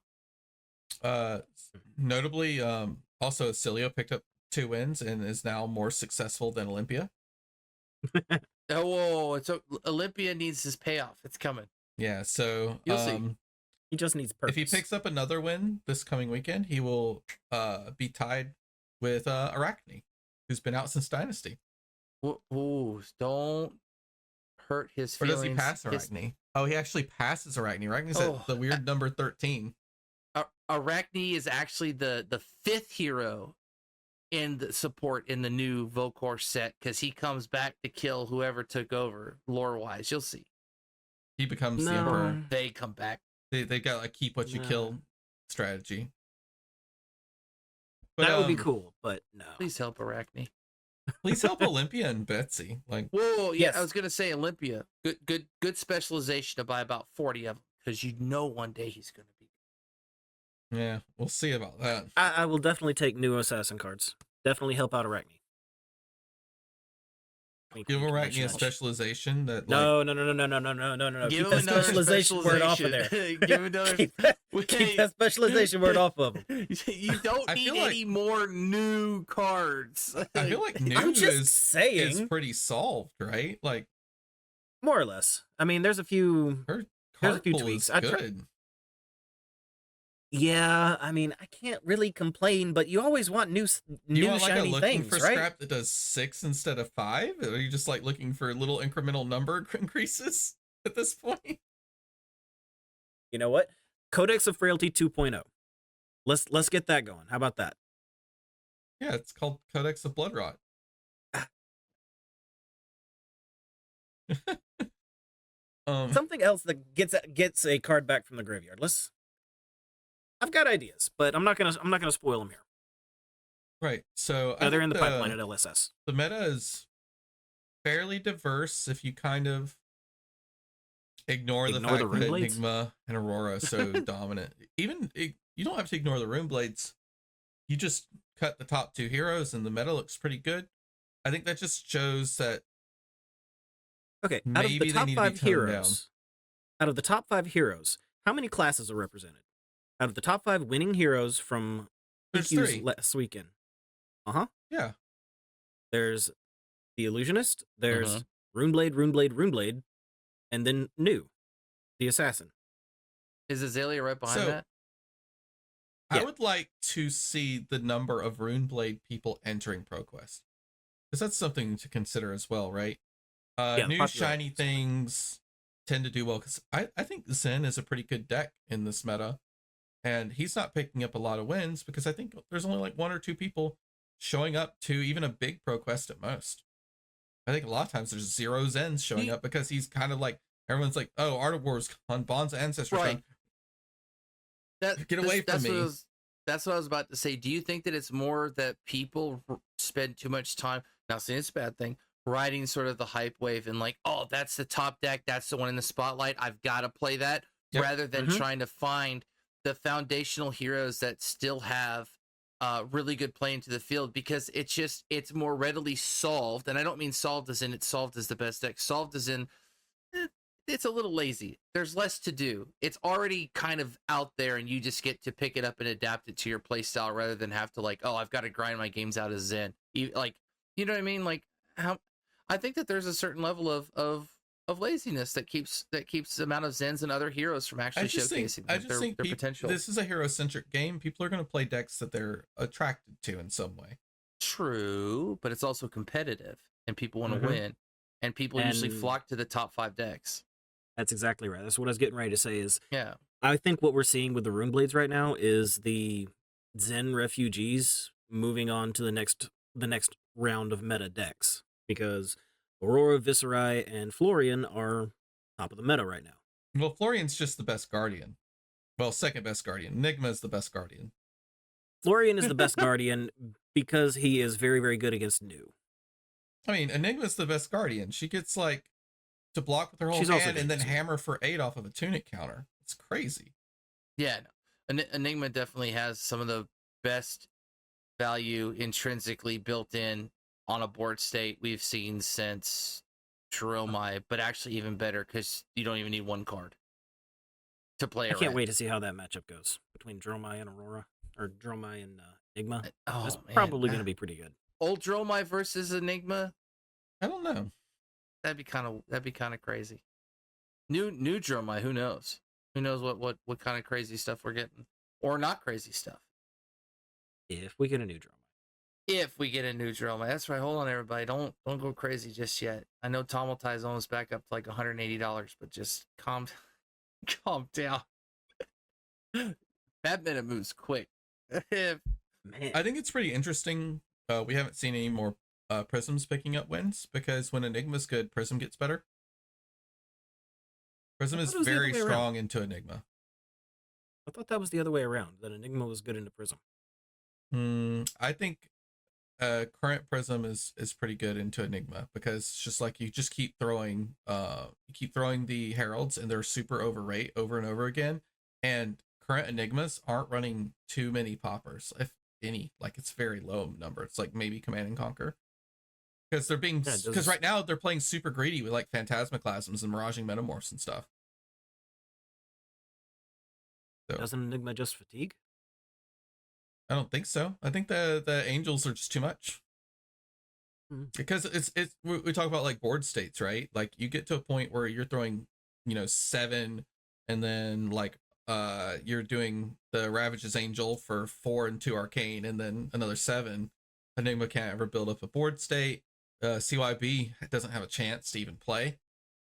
Notably, also Cilio picked up 2 wins and is now more successful than Olympia. oh, whoa, Olympia needs his payoff. It's coming. Yeah, so You'll see. He just needs purpose. if he picks up another win this coming weekend, he will be tied with Arachne, who's been out since Dynasty. Ooh, don't hurt his Or feelings. does he pass Arachne? Oh, he actually passes Arachne. Arachne's at the weird number 13. Arachne is actually the 5th hero in the support in the new Vokor set, because he comes back to kill whoever took over lore wise. You'll see. He becomes the Emperor. They come back. They got like keep what you kill strategy. But, that would be cool, but no. Please help Arachne. Please help Olympia and Betsy. Like, whoa, yeah, yes. I was gonna say Olympia. Good specialization to buy about 40 of them, because one day he's gonna be. Yeah, we'll see about that. I will definitely take new assassin cards. Definitely help out Arachne. Give Arachne a specialization that no. Keep that specialization word off of there. Give another. keep that specialization word off of him. You don't need any more new cards. I feel like new is pretty solved, right? Like, more or less. I mean, there's a few tweaks. Good. Yeah, I mean, I can't really complain, but you always want new like shiny things, for right? Scrap that does 6 instead of 5? Or are you just like looking for little incremental number increases at this point? You know what? Codex of Frailty 2.0. Let's get that going. How about that? Yeah, it's called Codex of Bloodrot. Something else that gets a card back from the graveyard. I've got ideas, but I'm not gonna spoil them here. Right. So they're in the pipeline at LSS. The meta is fairly diverse if you kind of ignore the fact that Enigma and Aurora are so dominant. Even you don't have to ignore the Rune Blades. You just cut the top 2 heroes, and the meta looks pretty good. I think that just shows that. Okay, out of the top 5 heroes, how many classes are represented? Out of the top 5 winning heroes from PQ's last weekend. Yeah. There's the Illusionist, there's Runeblade, and then new, the Assassin. Is Azalea right behind that? I would like to see the number of Runeblade people entering Proquest, because that's something to consider as well, right? New shiny things tend to do well, because I think Zen is a pretty good deck in this meta. And he's not picking up a lot of wins because I think there's only like 1 or 2 people showing up to even a big ProQuest at most. I think a lot of times there's 0 Zens showing up because he's kind of like, everyone's like, oh, Art of War's on Bond's Ancestors. Right. Get away from me. That's what I was about to say. Do you think that it's more that people spend too much time, not saying it's a bad thing, riding sort of the hype wave and like, oh, that's the top deck, that's the one in the spotlight, I've got to play that, rather than trying to find the foundational heroes that still have really good play into the field, because it's more readily solved. And I don't mean solved as in it's solved as the best deck. Solved as in it's a little lazy. There's less to do. It's already kind of out there, and you just get to pick it up and adapt it to your play style rather than have to like, oh, I've got to grind my games out as Zen. Like, you know what I mean? Like, how I think that there's a certain level of laziness that keeps the amount of Zens and other heroes from actually showcasing their potential. This is a hero-centric game. People are going to play decks that they're attracted to in some way. True, but it's also competitive, and people want to win, and people usually flock to the top 5 decks. That's exactly right. That's what I was getting ready to say is, yeah, I think what we're seeing with the Rune Blades right now is the Zen refugees moving on to the next round of meta decks, because Aurora, Viserai, and Florian are top of the meta right now. Well, Florian's just the best Guardian. Well, second best Guardian. Enigma is the best Guardian. Florian is the best Guardian because he is very, very good against new. I mean, Enigma's the best Guardian. She gets like to block with her whole hand and then hammer for 8 off of a tunic counter. It's crazy. Yeah, no. Enigma definitely has some of the best value intrinsically built in on a board state we've seen since Dromai, but actually even better because you don't even need one card to play I a can't red. wait to see how that matchup goes between Dromai and Aurora, or Dromai and Enigma. That's Oh man, probably going to be pretty good. old Dromai versus Enigma. I don't know. That'd be kind of crazy. New Dromai, who knows? Who knows what kind of crazy stuff we're getting, or not crazy stuff. If we get a new Dromai. If we get a new Dromai, that's right. Hold on, everybody. Don't go crazy just yet. I know Tomotai is almost back up to like $180, but just calm down. That minute moves quick. Man, I think it's pretty interesting. We haven't seen any more Prisms picking up wins because when Enigma's good, Prism gets better. Prism is very strong into Enigma. I thought that was the other way around, that Enigma was good into Prism. I think current Prism is pretty good into Enigma because it's just like you just keep throwing the heralds and they're super overrate over and over again. And current Enigmas aren't running too many poppers, if any. Like it's very low number. It's like maybe Command and Conquer. Because they're being because right now they're playing super greedy with like Phantasmaclasms and Miraging Metamorphs and stuff. So, doesn't Enigma just fatigue? I don't think so. I think the angels are just too much. Because it's we talk about like board states, right? Like you get to a point where you're throwing 7 and then like you're doing the Ravage's Angel for 4 and 2 arcane and then another 7. Enigma can't ever build up a board state. CYB doesn't have a chance to even play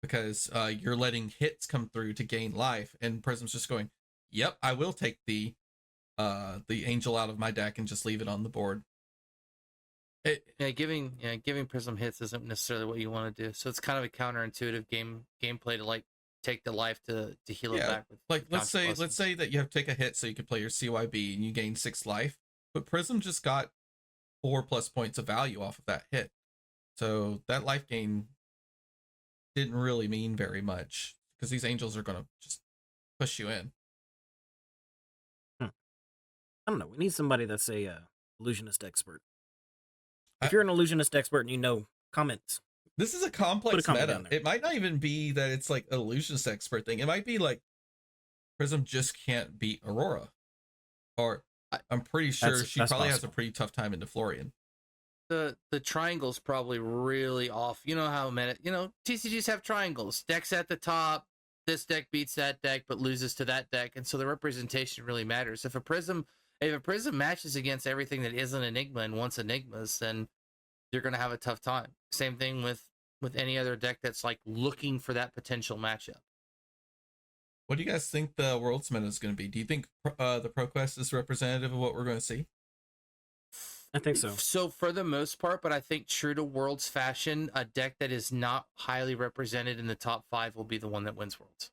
because you're letting hits come through to gain life, and Prism's just going, yep, I will take the angel out of my deck and just leave it on the board. Giving Prism hits isn't necessarily what you want to do. So it's kind of a counterintuitive gameplay to like take the life to heal it back with. Like let's say that you have to take a hit so you can play your CYB and you gain 6 life, but Prism just got 4+ points of value off of that hit. So that life gain didn't really mean very much because these angels are going to just push you in. I don't know. We need somebody that's a illusionist expert. If you're an illusionist expert and you know, comments. This is a complex meta. It might not even be that it's like an illusionist expert thing. It might be like Prism just can't beat Aurora. Or I'm pretty sure she probably has a pretty tough time into Florian. The triangle's probably really off. You know how TCGs have triangles. Decks at the top. This deck beats that deck, but loses to that deck, and so the representation really matters. If a prism matches against everything that isn't Enigma and wants Enigmas, then you're going to have a tough time. Same thing with any other deck that's like looking for that potential matchup. What do you guys think the Worlds meta is going to be? Do you think the Proquest is representative of what we're going to see? I think so. So for the most part, but I think true to Worlds fashion, a deck that is not highly represented in the top 5 will be the one that wins Worlds.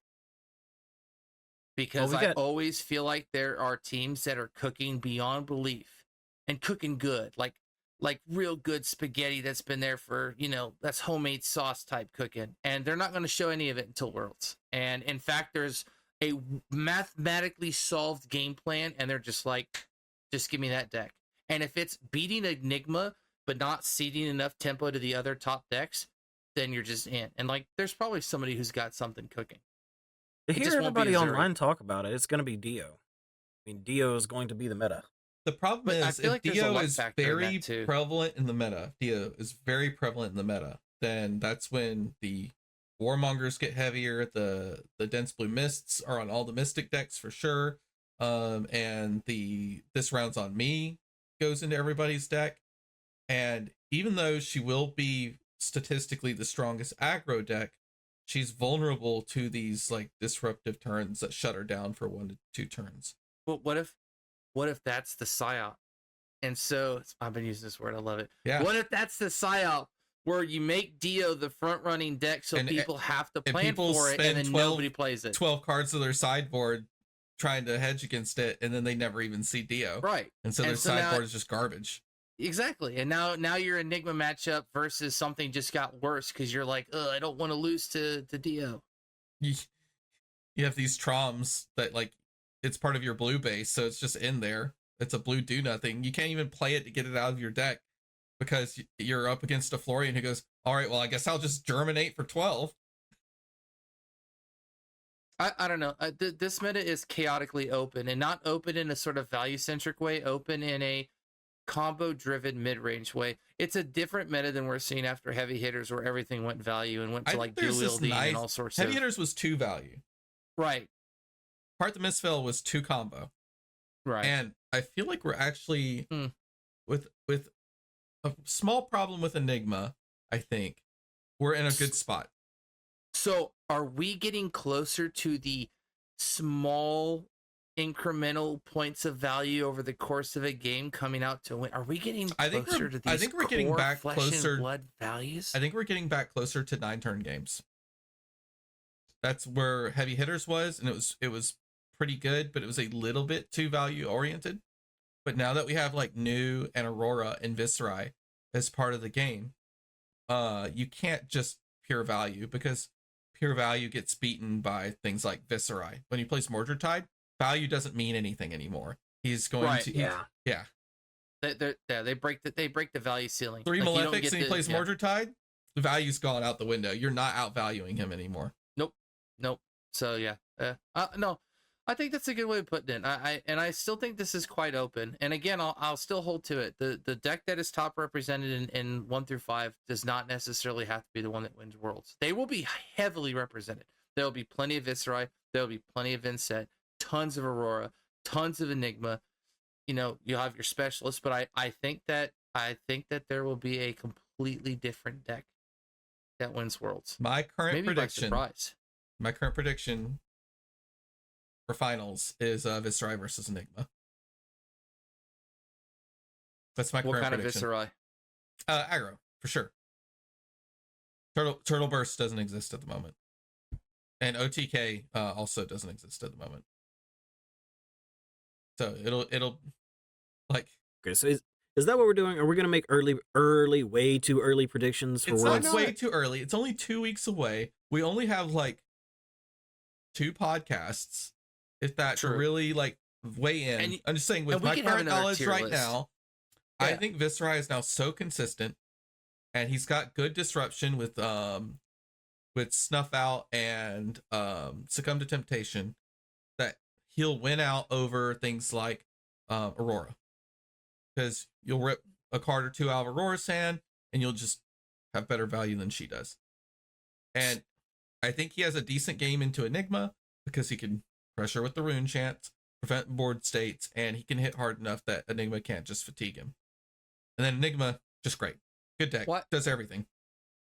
Because I always feel like there are teams that are cooking beyond belief and cooking good, like real good spaghetti that's been there for, that's homemade sauce type cooking. And they're not going to show any of it until Worlds. And in fact, there's a mathematically solved game plan, and they're just like, just give me that deck. And if it's beating Enigma, but not ceding enough tempo to the other top decks, then you're just in. And like, there's probably somebody who's got something cooking. To hear everybody online talk about it, it's going to be Dio. I mean, Dio is going to be the meta. The problem is, if Dio is very prevalent in the meta, Dio is very prevalent in the meta, then that's when the Warmongers get heavier, the Dense Blue Mists are on all the Mystic decks for sure, and This Round's on Me goes into everybody's deck. And even though she will be statistically the strongest aggro deck, she's vulnerable to these like disruptive turns that shut her down for 1 to 2 turns. But what if that's the psyop? And so I've been using this word, I love it. Yeah. What if that's the psyop where you make Dio the front running deck so people have to plan for it and then nobody plays it? 12 cards of their sideboard trying to hedge against it, and then they never even see Dio. Right. And so their sideboard is just garbage. Exactly. And now your Enigma matchup versus something just got worse because you're like, I don't want to lose to Dio. You have these Troms that like it's part of your blue base, so it's just in there. It's a blue do nothing. You can't even play it to get it out of your deck because you're up against a Florian who goes, All right, well, I guess I'll just germinate for 12. I don't know. This meta is chaotically open, and not open in a sort of value centric way, open in a combo driven mid range way. It's a different meta than we're seeing after heavy hitters, where everything went value and went I to think like there's dual this wielding nice and all sorts heavy of. hitters was 2 value. Right, Part the misfill was 2 combo. right. And I feel like we're actually Hmm. with a small problem with Enigma, I think. We're in a good spot. So are we getting closer to the small incremental points of value over the course of a game coming out to win? Are we getting I think closer to I these think we're getting core back flesh closer. and blood values? I think we're getting back closer to 9-turn games. That's where heavy hitters was, and it was pretty good, but it was a little bit too value oriented. But now that we have like New and Aurora and Viscerai as part of the game, you can't just pure value, because pure value gets beaten by things like Viscerai. When he plays Mordred Tide, value doesn't mean anything anymore. He's going Right, to Yeah. yeah. They break the value ceiling. 3 Like, you don't Malefics get and he plays yeah. Mordred Tide, the value's gone out the window. You're not outvaluing him anymore. Nope. So yeah, no, I think that's a good way of putting it. I still think this is quite open. And again, I'll still hold to it. The deck that is top represented in 1 through 5 does not necessarily have to be the one that wins Worlds. They will be heavily represented. There will be plenty of Viscerai. There will be plenty of Vincent, tons of Aurora, tons of Enigma. You know, you'll have your specialists, but I think that there will be a completely different deck that wins Worlds. My current Maybe by prediction surprise. for finals is Viscerai versus Enigma. That's my What current kind of prediction. Viscerai? Aggro, for sure. Turtle Burst doesn't exist at the moment. And OTK also doesn't exist at the moment. So it'll like, Okay, so is that what we're doing? Are we gonna make way too early predictions for it's Worlds? not way too early. It's only 2 weeks away. We only have like 2 podcasts, if that, to True. really like weigh in. And- I'm just saying, with and we my can have current another knowledge tier right list. now, I Yeah. think Viscerai is now so consistent, and he's got good disruption with Snuff Out and Succumb to Temptation, that he'll win out over things like Aurora, because you'll rip a card or 2 out of Aurora's hand and you'll just have better value than she does. And I think he has a decent game into Enigma, because he can pressure with the rune chance, prevent board states, and he can hit hard enough that Enigma can't just fatigue him. And then Enigma, just great. Good deck. What? Does everything.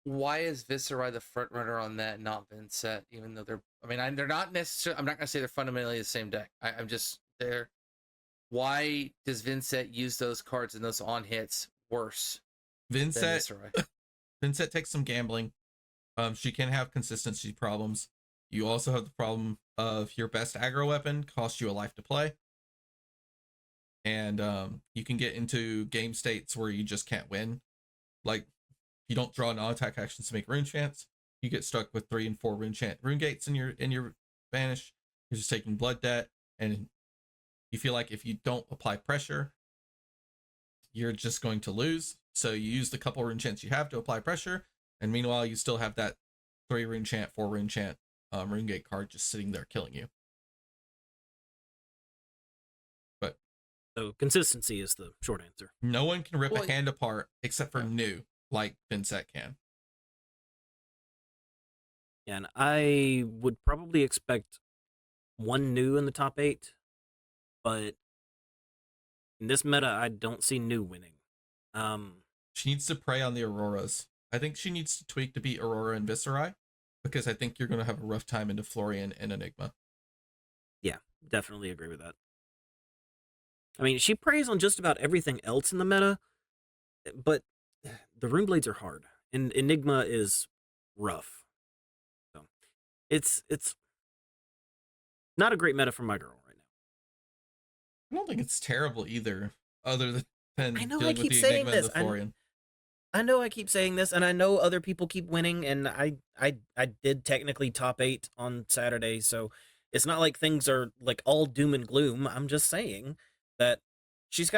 Why is Viscerai the front runner on that, not Vincent? Even though they're not necessarily. I'm not gonna say they're fundamentally the same deck. I'm just there. Why does Vincent use those cards and those on hits worse than Viscerai? Vincent takes some gambling. She can have consistency problems. You also have the problem of your best aggro weapon costs you a life to play. And you can get into game states where you just can't win. Like, you don't draw non-attack actions to make rune chants. You get stuck with 3 and 4 rune gates in your banish. You're just taking blood debt, and you feel like if you don't apply pressure, you're just going to lose. So you use the couple rune chants you have to apply pressure, and meanwhile you still have that 3 rune chant, 4 rune chant, rune gate card just sitting there killing you. But So consistency is the short answer. no one can rip Well, a hand apart except for yeah. New, like Vincent can. And I would probably expect 1 new in the top 8, but in this meta, I don't see New winning. She needs to prey on the Auroras. I think she needs to tweak to beat Aurora and Viscerai, because I think you're going to have a rough time into Florian and Enigma. Yeah, definitely agree with that. I mean, she preys on just about everything else in the meta, but the rune blades are hard, and Enigma is rough. So it's not a great meta for my girl right now. I don't think it's terrible either, other than I know dealing I with keep the saying Enigma and this. the Florian. I know I keep saying this, and I know other people keep winning, and I did technically top 8 on Saturday, so it's not like things are like all doom and gloom. I'm just saying that she's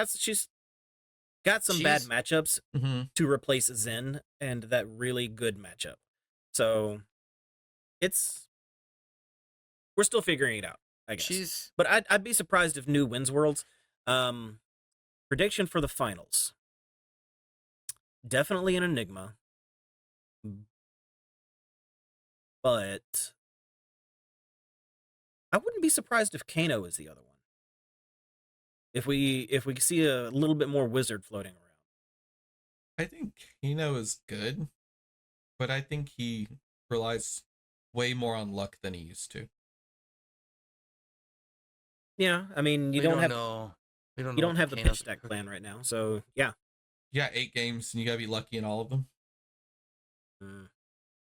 got some bad She's matchups Mm-hmm. to replace Zen and that really good matchup. So it's we're still figuring it out, I guess. she's But I'd be surprised if New wins Worlds. Um, Prediction for the finals: definitely an Enigma, but I wouldn't be surprised if Kano is the other one. If we see a little bit more wizard floating around. I think Kino is good, but I think he relies way more on luck than he used to. Yeah, I mean we don't know. We don't you know don't what have the Kano's pitch deck plan right now, so yeah. Yeah, 8 games and you gotta be lucky in all of them. Mm.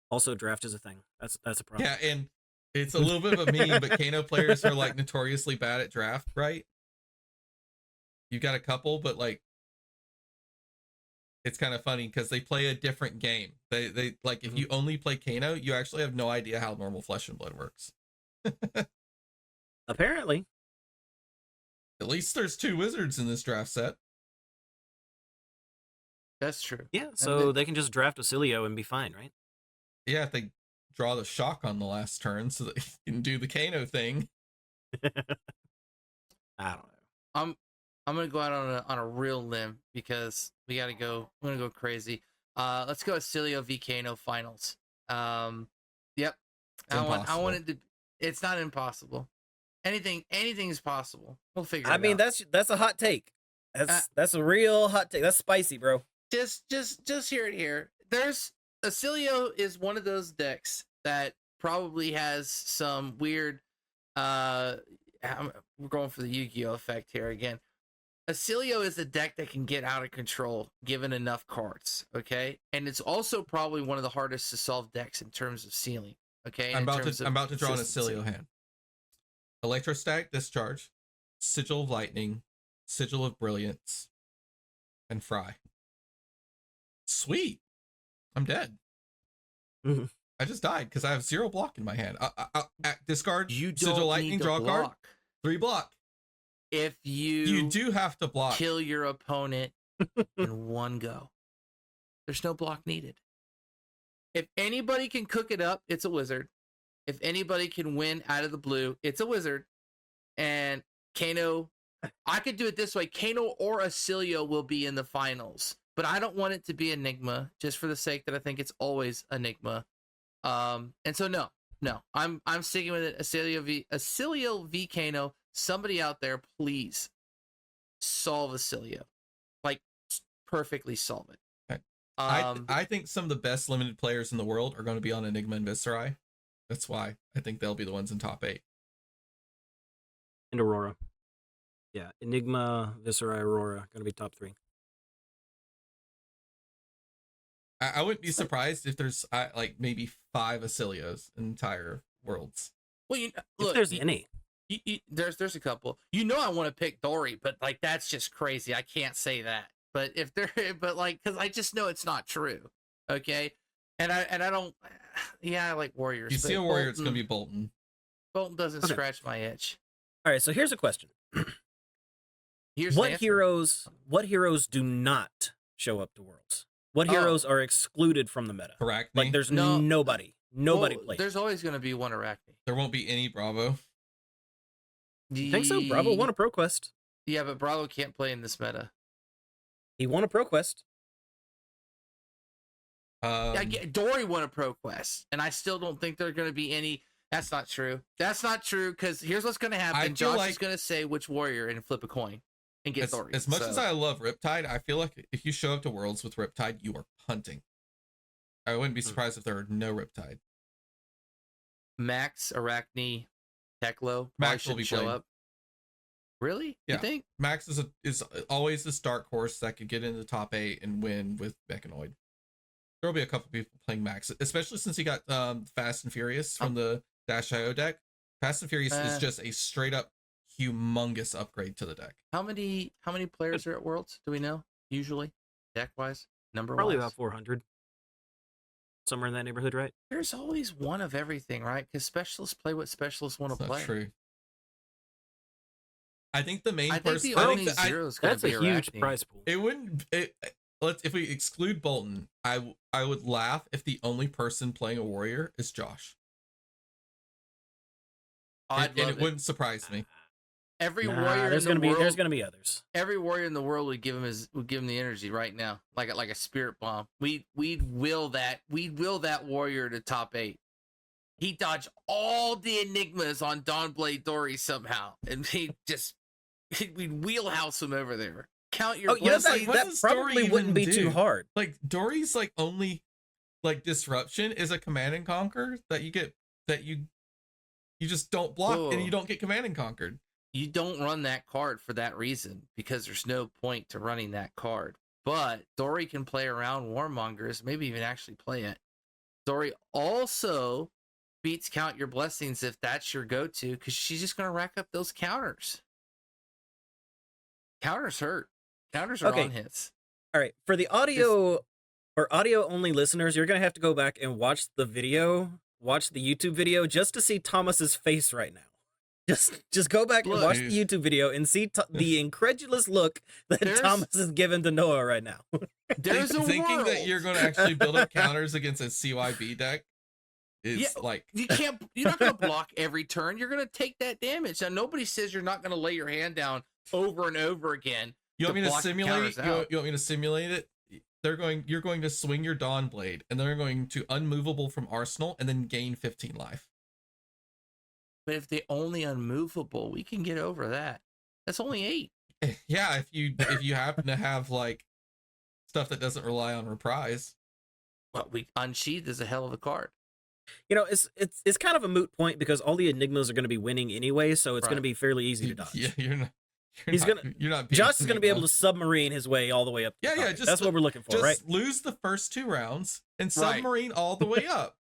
Also, draft is a thing. That's a problem. Yeah, and it's a little bit of a meme, but Kano players are like notoriously bad at draft, right? You've got a couple, but like it's kind of funny because they play a different game. They like if you only play Kano, you actually have no idea how normal Flesh and Blood works. Apparently. At least there's 2 wizards in this draft set. That's true. Yeah, so they can just draft Acilio and be fine, right? Yeah, if they draw the shock on the last turn so that you can do the Kano thing. I don't know. I'm gonna go out on a real limb because we gotta go. I'm gonna go crazy. Let's go Acilio v Kano finals. Yep. I want it to. It's not impossible. Anything is possible. We'll figure it out. I mean, that's a hot take. That's a real hot take. That's spicy, bro. Just hear it here. There's Acilio is one of those decks that probably has some weird. We're going for the Yu-Gi-Oh effect here again. Acilio is a deck that can get out of control given enough cards, okay? And it's also probably one of the hardest to solve decks in terms of ceiling, okay? I'm about to draw an Acilio hand. Electrostatic Discharge, Sigil of Lightning, Sigil of Brilliance, and Fry. Sweet. I'm dead. Mhm. I just died because I have 0 block in my hand. Discard You don't Sigil Lightning, draw a card. 3 block. If You do have to block. kill your opponent in one go. There's no block needed. If anybody can cook it up, it's a wizard. If anybody can win out of the blue, it's a wizard. And Kano, I could do it this way. Kano or Acilio will be in the finals. But I don't want it to be Enigma, just for the sake that I think it's always Enigma. And so no. I'm sticking with it. Acilio v Kano. Somebody out there, please solve Acilio. Like, perfectly solve it. Okay. I think some of the best limited players in the world are going to be on Enigma and Viscerai. That's why I think they'll be the ones in top 8. And Aurora. Yeah, Enigma, Viscerai, Aurora, gonna be top 3. I wouldn't be surprised if there's like maybe 5 Acilios in entire Worlds. Well, If there's any. There's a couple. I want to pick Dory, but like that's just crazy. I can't say that. But if there, but like, because I just know it's not true. Okay, and I don't. Yeah, I like Warriors. If you see a Warrior, it's gonna be Bolton. Bolton doesn't scratch my itch. All right, so here's a question. What heroes do not show up to Worlds? What heroes are excluded from the meta? Correct. Like there's nobody plays. There's always going to be one Arachne. There won't be any Bravo. You think so? Bravo won a Proquest. Yeah, but Bravo can't play in this meta. He won a Proquest. Dory won a Proquest, and I still don't think there are going to be any. That's not true. That's not true, because here's what's going to happen. Josh is going to say which warrior and flip a coin and get Dory. As much as I love Riptide, I feel like if you show up to Worlds with Riptide, you are punting. I wouldn't be surprised if there were no Riptide. Max, Arachne, Teklo, Max will be show played. up. Really? Yeah. You think? Max is always this dark horse that could get into the top 8 and win with Mechanoid. There will be a couple people playing Max, especially since he got Fast and Furious from the Dash.io deck. Fast and Furious is just a straight up humongous upgrade to the deck. How many players are at Worlds? Do we know? Usually, deck wise, number Probably wise? about 400. Somewhere in that neighborhood, right? There's always one of everything, right? Because specialists play what specialists want to That's play. not true. I think the main I think person. the I only think zero is going That's to a be huge Arachne. prize pool. it wouldn't. Let's if we exclude Bolton, I would laugh if the only person playing a warrior is Josh. I'd And love it wouldn't surprise me. Every Nah, warrior there's in the gonna be world, there's gonna be others. every warrior in the world would give him the energy right now, like a spirit bomb. We'd will that warrior to top 8. He dodged all the enigmas on Dawnblade Dory somehow, and we'd wheelhouse him over there. Count your blessings. what that does Dory probably wouldn't even be do? too hard. Like Dory's like only like disruption is a command and conquer that you get that you just don't block Whoa. and you don't get command and conquered. You don't run that card for that reason, because there's no point to running that card. But Dory can play around Warmongers, maybe even actually play it. Dory also beats Count Your Blessings if that's your go-to, because she's just going to rack up those counters. Counters hurt. Counters are Okay. on hits. All right, for the audio or audio only listeners, you're gonna have to go back and watch the YouTube video, just to see Thomas's face right now. Just go back and Look. watch the YouTube video and see the incredulous look that There's- Thomas is giving to Noah right now. There's a Thinking world. that you're going to actually build up counters against a CYB deck is Yeah. like You're not going to block every turn. You're going to take that damage. Now, nobody says you're not going to lay your hand down over and over again. you want me to block the simulate counters you, out. you want me to simulate it? You're going to swing your Dawn Blade and they're going to unmovable from Arsenal and then gain 15 life. But if they only unmovable, we can get over that. That's only 8. Yeah, if you happen to have like stuff that doesn't rely on reprise. Well, Unsheathed is a hell of a card. You know, it's kind of a moot point because all the enigmas are going to be winning anyway, so it's going to Right. be fairly easy to dodge. Yeah, you're not. You're not. Josh is going to be able to submarine his way all the way up. To Yeah, the yeah, top. just That's what we're looking for, Just right? lose the first 2 rounds and Right. submarine all the way up.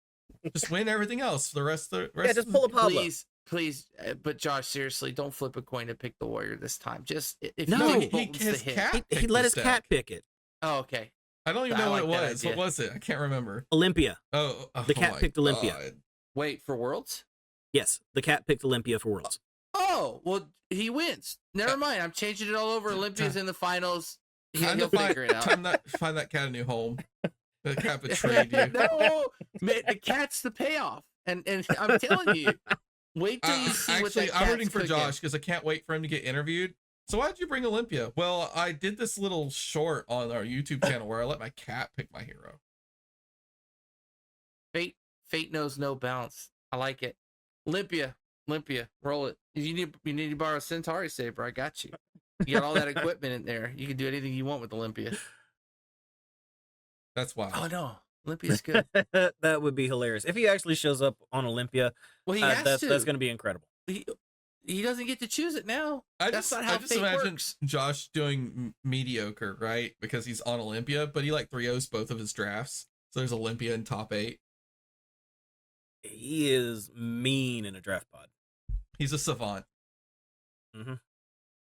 Just win everything else for the rest of the rest. Yeah, just of pull a the- Pablo. Please, but Josh, seriously, don't flip a coin to pick the warrior this time. Just if No, you think he Bolton's the his hit. cat. He picked let this his cat deck. pick it. Oh, okay. I don't even I know like what it that was. idea. What was it? I can't remember. Olympia. Oh, The cat my picked Olympia. God. Wait for Worlds. Yes, the cat picked Olympia for Worlds. Oh, well, he wins. Never mind. I'm changing it all over. Olympia's in the finals. Time He'll to figure it out. find that cat a new home. The cat betrayed you. No, man, the cat's the payoff, and I'm telling you, wait till you see what Actually, that I'm cat's rooting for cooking. Josh because I can't wait for him to get interviewed. So why did you bring Olympia? Well, I did this little short on our YouTube channel where I let my cat pick my hero. Fate knows no bounds. I like it. Olympia, roll it. You need to borrow a Centauri saber. I got you. You got all that equipment in there. You can do anything you want with Olympia. That's wild. Oh no, Olympia's good. That would be hilarious if he actually shows up on Olympia. Well, he has That's to. going to be incredible. He doesn't get to choose it now. I That's just, not how I just fate imagine works. Josh doing mediocre, right? Because he's on Olympia, but he like 3-0s both of his drafts. So there's Olympia in top 8. He is mean in a draft pod. He's a savant. Mm-hmm.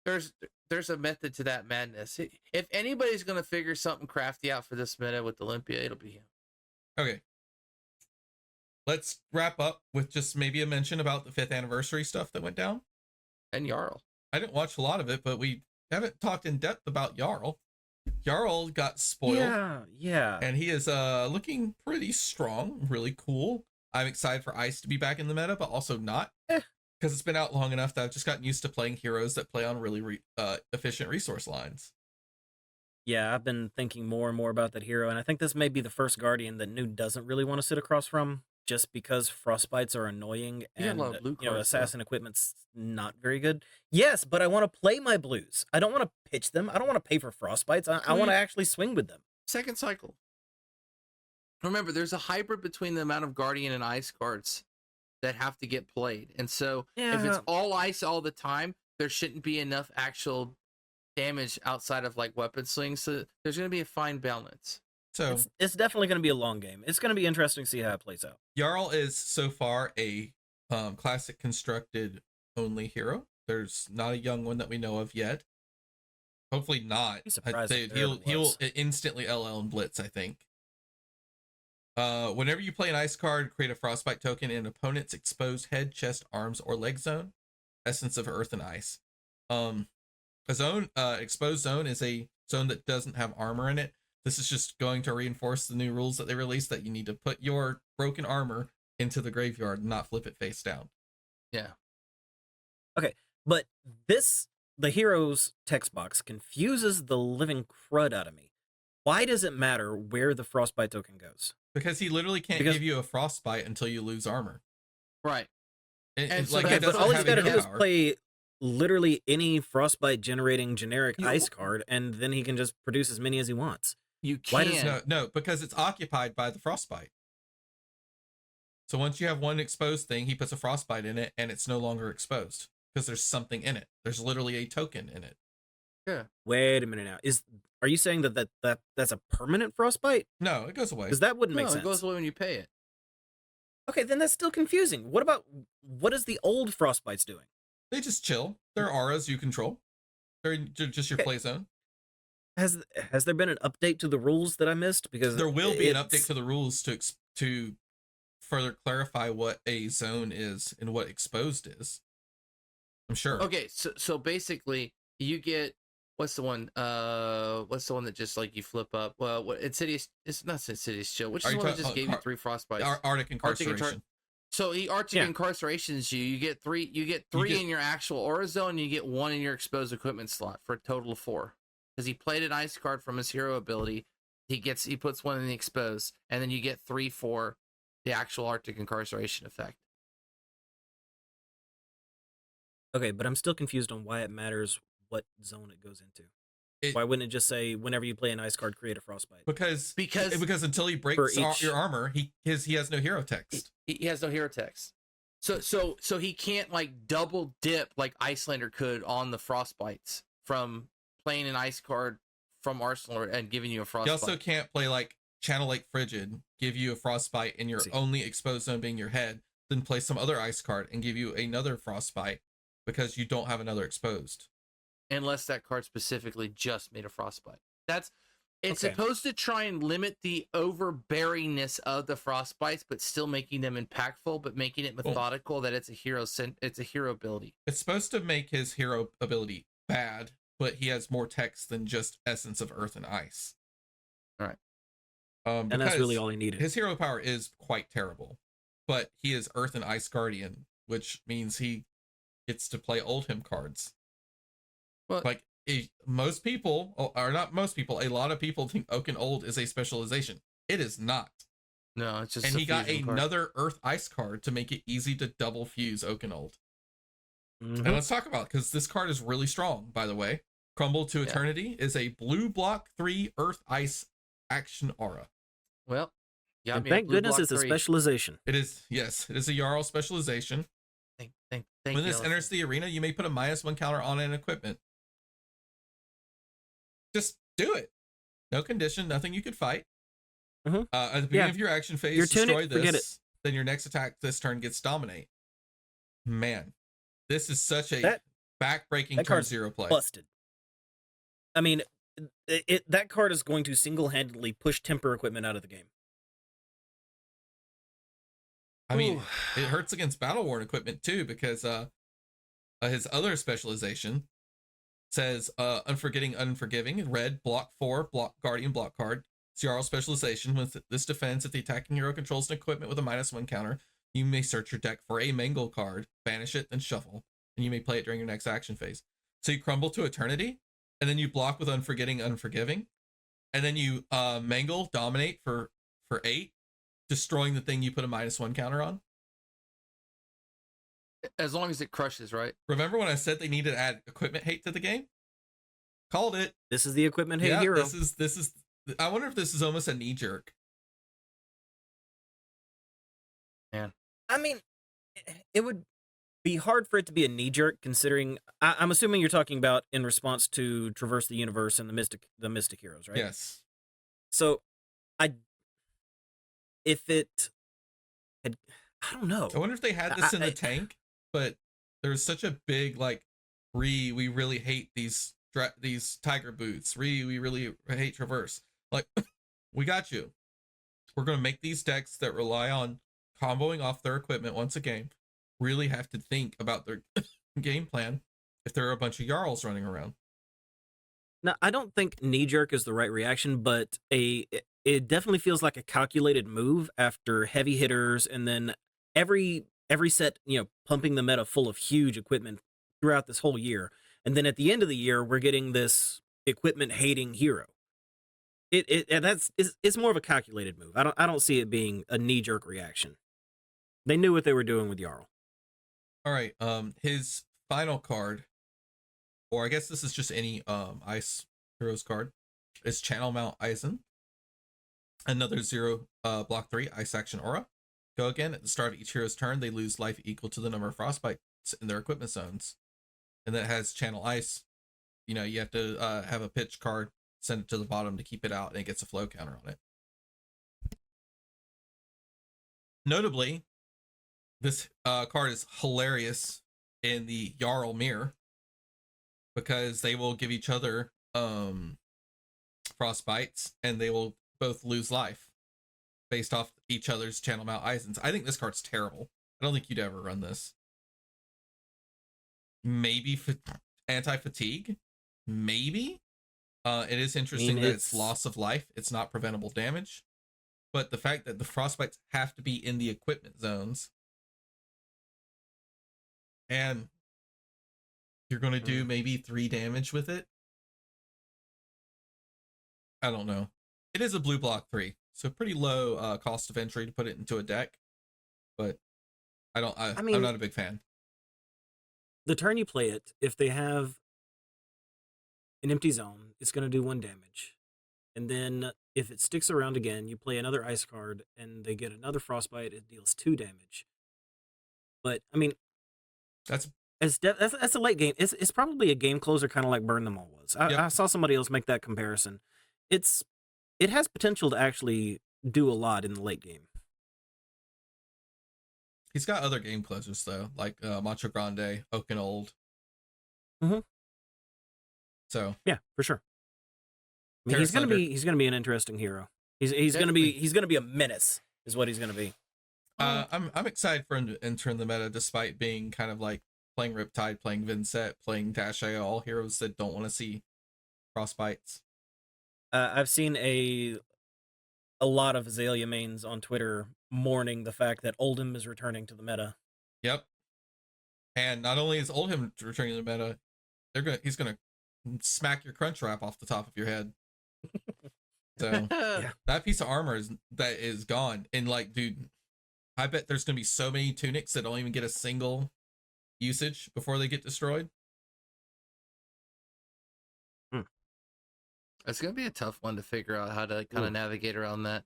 There's a method to that madness. If anybody's gonna figure something crafty out for this meta with Olympia, it'll be him. Okay. Let's wrap up with just maybe a mention about the 5th anniversary stuff that went down. And Jarl. I didn't watch a lot of it, but we haven't talked in depth about Jarl. Jarl got spoiled. Yeah. And he is looking pretty strong, really cool. I'm excited for Ice to be back in the meta, but also not. Because it's been out long enough that I've just gotten used to playing heroes that play on really efficient resource lines. Yeah, I've been thinking more and more about that hero, and I think this may be the first Guardian that New doesn't really want to sit across from, just because frostbites are annoying You got a and lot of blue cards, though. assassin equipment's not very good. Yes, but I want to play my blues. I don't want to pitch them. I don't want to pay for frostbites. I want to actually swing with them. Second cycle. Remember, there's a hybrid between the amount of Guardian and Ice cards that have to get played. And so if it's all Ice all the time, there shouldn't be enough actual damage outside of like weapon slings. So there's going to be a fine balance. So It's definitely going to be a long game. It's going to be interesting to see how it plays out. Jarl is so far a classic constructed only hero. There's not a young one that we know of yet. Hopefully not. Be surprised if there ever He'll was. instantly LL and Blitz, I think. Whenever you play an ice card, create a frostbite token in an opponent's exposed head, chest, arms, or leg zone. Essence of Earth and Ice. a zone, exposed zone is a zone that doesn't have armor in it. This is just going to reinforce the new rules that they released, that you need to put your broken armor into the graveyard and not flip it face down. Yeah. Okay, but the hero's text box confuses the living crud out of me. Why does it matter where the frostbite token goes? Because he literally can't give you a frostbite until you lose armor. Right. It's so like, Okay, but all he's got to do is power. play literally any frostbite generating generic ice card, and then he can just produce as many as he wants. You can. Why does no, because it's occupied by the frostbite. So once you have one exposed thing, he puts a frostbite in it, and it's no longer exposed because there's something in it. There's literally a token in it. Yeah. Wait a minute now. Are you saying that's a permanent frostbite? No, it goes away. Because that wouldn't make No, sense. it goes away when you pay it. Okay, then that's still confusing. What is the old frostbites doing? They just chill. They're auras you control. They're just your play zone. Has there been an update to the rules that I missed? Because there will be an update to the rules to further clarify what a zone is and what exposed is. I'm sure. Okay, so basically you get what's the one that just like you flip up? Well, what Insidious? It's not Insidious Chill. Which is the one that just gave you 3 frostbites? Arctic Incarceration. So he Arctic incarcerations you. You get three in your actual aura zone. And you get 1 in your exposed equipment slot for a total of 4. Because he played an ice card from his hero ability, he puts 1 in the exposed, and then you get 3 for the actual Arctic incarceration effect. Okay, but I'm still confused on why it matters what zone it goes into. Why wouldn't it just say whenever you play an ice card, create a frostbite? Because until he breaks your armor, he has no hero text. He has no hero text. So he can't like double dip like Icelander could on the frostbites from playing an ice card from Arsenal and giving you a frostbite. He also can't play like Channel Lake Frigid, give you a frostbite in your only exposed zone being your head, then play some other ice card and give you another frostbite because you don't have another exposed. Unless that card specifically just made a frostbite. It's supposed to try and limit the overbearingness of the frostbites, but still making them impactful, but making it methodical that it's a hero ability. It's supposed to make his hero ability bad, but he has more text than just Essence of Earth and Ice. All right. And that's really all he needed. His hero power is quite terrible, but he is Earth and Ice Guardian, which means he gets to play Oldhim cards. Well, like most people, or not most people, a lot of people think Oaken Old is a specialization. It is not. No, it's just. And he got another Earth Ice card to make it easy to double fuse Oaken Old. Mm-hmm. And let's talk about it, because this card is really strong, by the way. Crumble to Eternity is a blue block 3 Earth Ice action aura. Well, and thank goodness it's a specialization. It is, yes, it is a Jarl specialization. Thank when this enters the arena, you may put a -1 counter on an equipment. Just do it. No condition, nothing you could fight. Mm-hmm. At the beginning of your action phase, destroy this. Then your next attack this turn gets Dominate. Man, this is such a back-breaking turn 0 play. Busted. I mean, that card is going to single-handedly push Temper equipment out of the game. I mean, it hurts against Battle-worn equipment too, because his other specialization says Unforgetting Unforgiving, red, block 4, block Guardian, block card. Jarl specialization. With this defense, if the attacking hero controls an equipment with a -1 counter, you may search your deck for a Mangle card, banish it, then shuffle, and you may play it during your next action phase. So you crumble to Eternity, and then you block with Unforgetting Unforgiving, and then you Mangle, Dominate for 8, destroying the thing you put a -1 counter on. As long as it crushes, right? Remember when I said they needed to add equipment hate to the game? Called it. This is the equipment hate hero. This is. I wonder if this is almost a knee jerk. Man, I mean, it would be hard for it to be a knee jerk, considering I'm assuming you're talking about in response to Traverse the Universe and the Mystic Heroes, right? Yes. So, if it had, I don't know. I wonder if they had this in the tank, but there's such a big we really hate these Tiger Boots. We really hate Traverse. Like, we got you. We're going to make these decks that rely on comboing off their equipment once a game really have to think about their game plan if there are a bunch of Jarls running around. Now, I don't think knee jerk is the right reaction, but it definitely feels like a calculated move after heavy hitters, and then every set, pumping the meta full of huge equipment throughout this whole year, and then at the end of the year, we're getting this equipment hating hero. And it's more of a calculated move. I don't see it being a knee jerk reaction. They knew what they were doing with Jarl. All right. His final card, or I guess this is just any Ice Heroes card, is Channel Mount Eisen. Another 0 block 3 Ice Action Aura. Go again at the start of each hero's turn. They lose life equal to the number of frostbites in their equipment zones. And then it has Channel Ice. You have to have a pitch card, send it to the bottom to keep it out, and it gets a flow counter on it. Notably, this card is hilarious in the Jarl mirror, because they will give each other frostbites, and they will both lose life based off each other's Channel Mount Eisens. I think this card's terrible. I don't think you'd ever run this. Maybe anti-fatigue. Maybe. It is interesting that it's loss of life. It's not preventable damage. But the fact that the frostbites have to be in the equipment zones, and you're going to do maybe 3 damage with it. I don't know. It is a blue block 3, so pretty low cost of entry to put it into a deck. But I'm not a big fan. The turn you play it, if they have an empty zone, it's going to do 1 damage. And then if it sticks around again, you play another ice card, and they get another frostbite, it deals 2 damage. But, That's a late game. It's probably a game closer, kind of like Burn Them All was. I saw somebody else make that comparison. It has potential to actually do a lot in the late game. He's got other game closers though, like Macho Grande, Oak and Old. Mm-hmm. So yeah, for sure. He's gonna be an interesting hero. He's gonna be a menace, is what he's gonna be. I'm excited for him to enter the meta, despite being kind of like playing Riptide, playing Vincent, playing Dashay, all heroes that don't want to see frostbites. I've seen a lot of Azalea mains on Twitter mourning the fact that Oldhim is returning to the meta. Yep. And not only is Oldhim returning to the meta, he's gonna smack your crunch wrap off the top of your head. So that piece of armor is gone. And like, dude, I bet there's gonna be so many tunics that don't even get a single usage before they get destroyed. It's gonna be a tough one to figure out how to kind of navigate around that.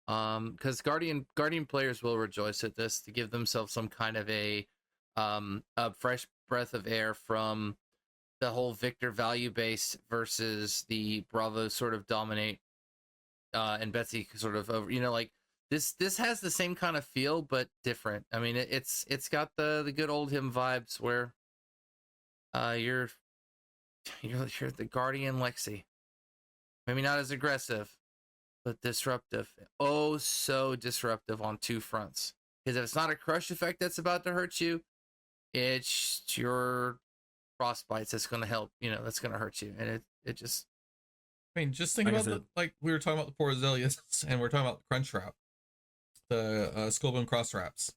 Because Guardian players will rejoice at this to give themselves some kind of a fresh breath of air from the whole Victor value base versus the Bravo sort of dominate and Betsy sort of over. Like this has the same kind of feel but different. I mean, it's got the good old him vibes where you're the Guardian Lexi. Maybe not as aggressive, but disruptive. Oh, so disruptive on 2 fronts. Because if it's not a crush effect that's about to hurt you, it's your frostbites that's going to help. That's going to hurt you, and it just. I mean, just think about like we were talking about the poor Azaleas, and we're talking about the crunch wrap, the Skullbone cross wraps.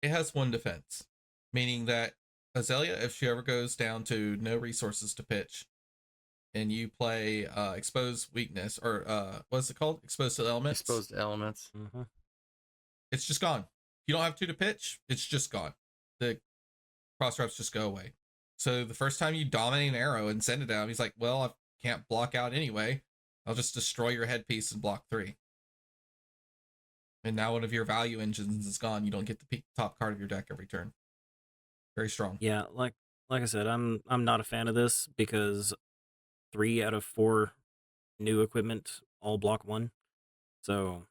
It has 1 defense, meaning that Azalea, if she ever goes down to no resources to pitch, and you play exposed weakness, or what's it called? Exposed to elements. Exposed to elements. Mm-hmm. It's just gone. If you don't have 2 to pitch, it's just gone. The cross wraps just go away. So the first time you dominate an arrow and send it down, he's like, well, I can't block out anyway. I'll just destroy your headpiece and block 3. And now one of your value engines is gone. You don't get the top card of your deck every turn. Very strong. Yeah, like I said, I'm not a fan of this because 3 out of 4 new equipment all block 1. So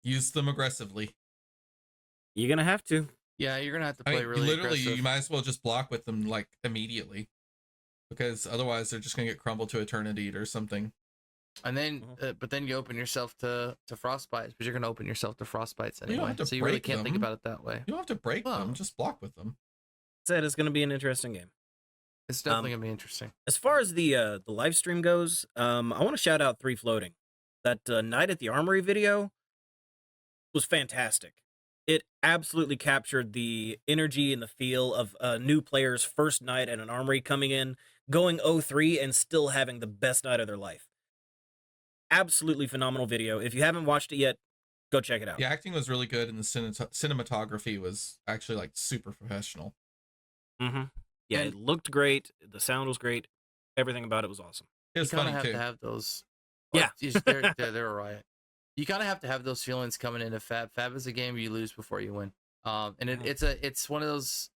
use them aggressively. You're gonna have to. Yeah, you're gonna have to play really literally aggressive. You might as well just block with them like immediately, because otherwise they're just gonna get crumbled to eternity or something. And then but then you open yourself to frostbites, but you're gonna open yourself to frostbites anyway. You don't have to so you really break can't think them. about it that way. You don't have to break them, just block with them. said, it's going to be an interesting game. It's definitely gonna be interesting. As far as the live stream goes, I want to shout out 3 Floating. That Night at the Armory video was fantastic. It absolutely captured the energy and the feel of a new player's first night at an armory, coming in, going 0-3, and still having the best night of their life. Absolutely phenomenal video. If you haven't watched it yet, go check it out. The acting was really good, and the cinematography was actually like super professional. Mm-hmm. Yeah, And it looked great. The sound was great. Everything about it was awesome. It you was kind funny of have too. to have those. Yeah. They're a riot. You kind of have to have those feelings coming into Fab. Fab is a game you lose before you win. And it's one of those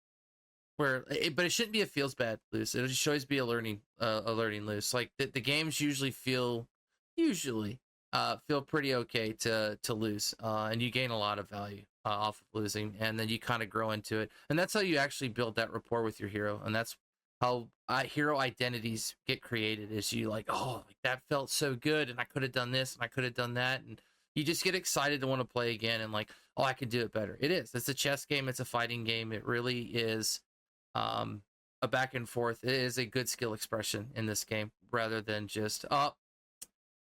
where, but it shouldn't be a feels bad lose. It'll just always be a learning lose. Like the games usually feel pretty okay to lose, and you gain a lot of value off of losing, and then you kind of grow into it, and that's how you actually build that rapport with your hero, and that's how hero identities get created. Is you like, oh, like that felt so good, and I could have done this, and I could have done that, and you just get excited to want to play again, and like, oh, I can do it better. It's a chess game, it's a fighting game. It really is a back and forth. It is a good skill expression in this game, rather than just, oh,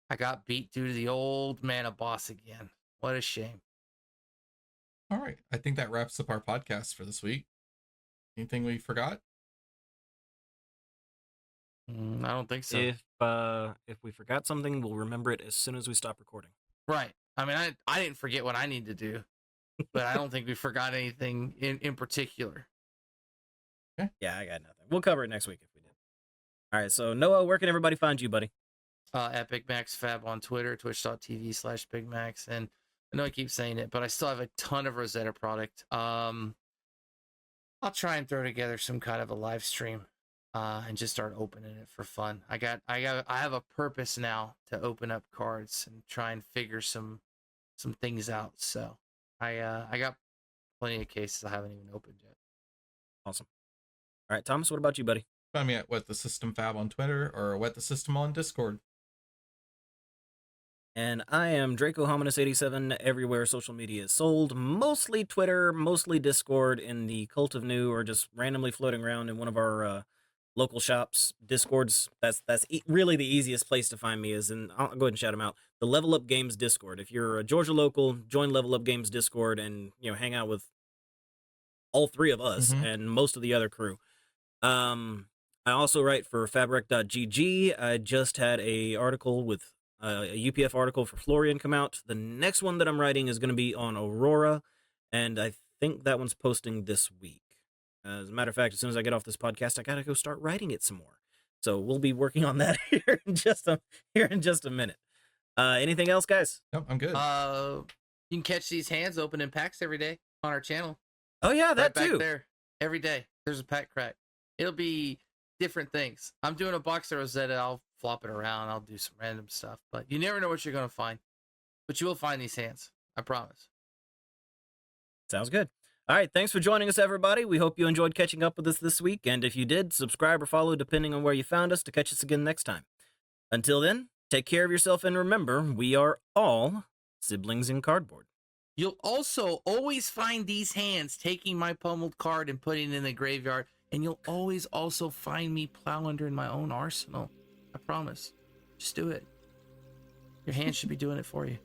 I got beat due to the old mana boss again. What a shame. All right, I think that wraps up our podcast for this week. Anything we forgot? I don't think so. If we forgot something, we'll remember it as soon as we stop recording. Right. I mean, I didn't forget what I need to do, but I don't think we forgot anything in particular. Okay. Yeah, I got nothing. We'll cover it next week if we did. All right, so Noah, where can everybody find you, buddy? At Big Max Fab on Twitter, twitch.tv/Big Max. And I know I keep saying it, but I still have a ton of Rosetta product. I'll try and throw together some kind of a live stream and just start opening it for fun. I have a purpose now to open up cards and try and figure some things out. So I got plenty of cases I haven't even opened yet. Awesome. All right, Thomas, what about you, buddy? Find me at What the System Fab on Twitter or What the System on Discord. And I am Draco Hominus 87 everywhere social media is sold, mostly Twitter, mostly Discord, in the Cult of New, or just randomly floating around in one of our local shops, Discords. That's really the easiest place to find me is in, I'll go ahead and shout them out, the Level Up Games Discord. If you're a Georgia local, join Level Up Games Discord and, hang out with all 3 of us and most of the other crew. I also write for fabric.gg. I just had a article with a UPF article for Florian come out. The next one that I'm writing is going to be on Aurora, and I think that one's posting this week. As a matter of fact, as soon as I get off this podcast, I gotta go start writing it some more. So we'll be working on that here in just a minute. Anything else, guys? Nope, I'm good. You can catch these hands opening packs every day on our channel. Oh yeah, that right too. Back there, every day there's a pack crack. It'll be different things. I'm doing a box of Rosetta. I'll flop it around. I'll do some random stuff, but you never know what you're gonna find. But you will find these hands. I promise. Sounds good. All right, thanks for joining us, everybody. We hope you enjoyed catching up with us this week, and if you did, subscribe or follow depending on where you found us to catch us again next time. Until then, take care of yourself, and remember, we are all siblings in cardboard. You'll also always find these hands taking my pummeled card and putting it in the graveyard, and you'll always also find me plowing in my own arsenal. I promise. Just do it. Your hands should be doing it for you.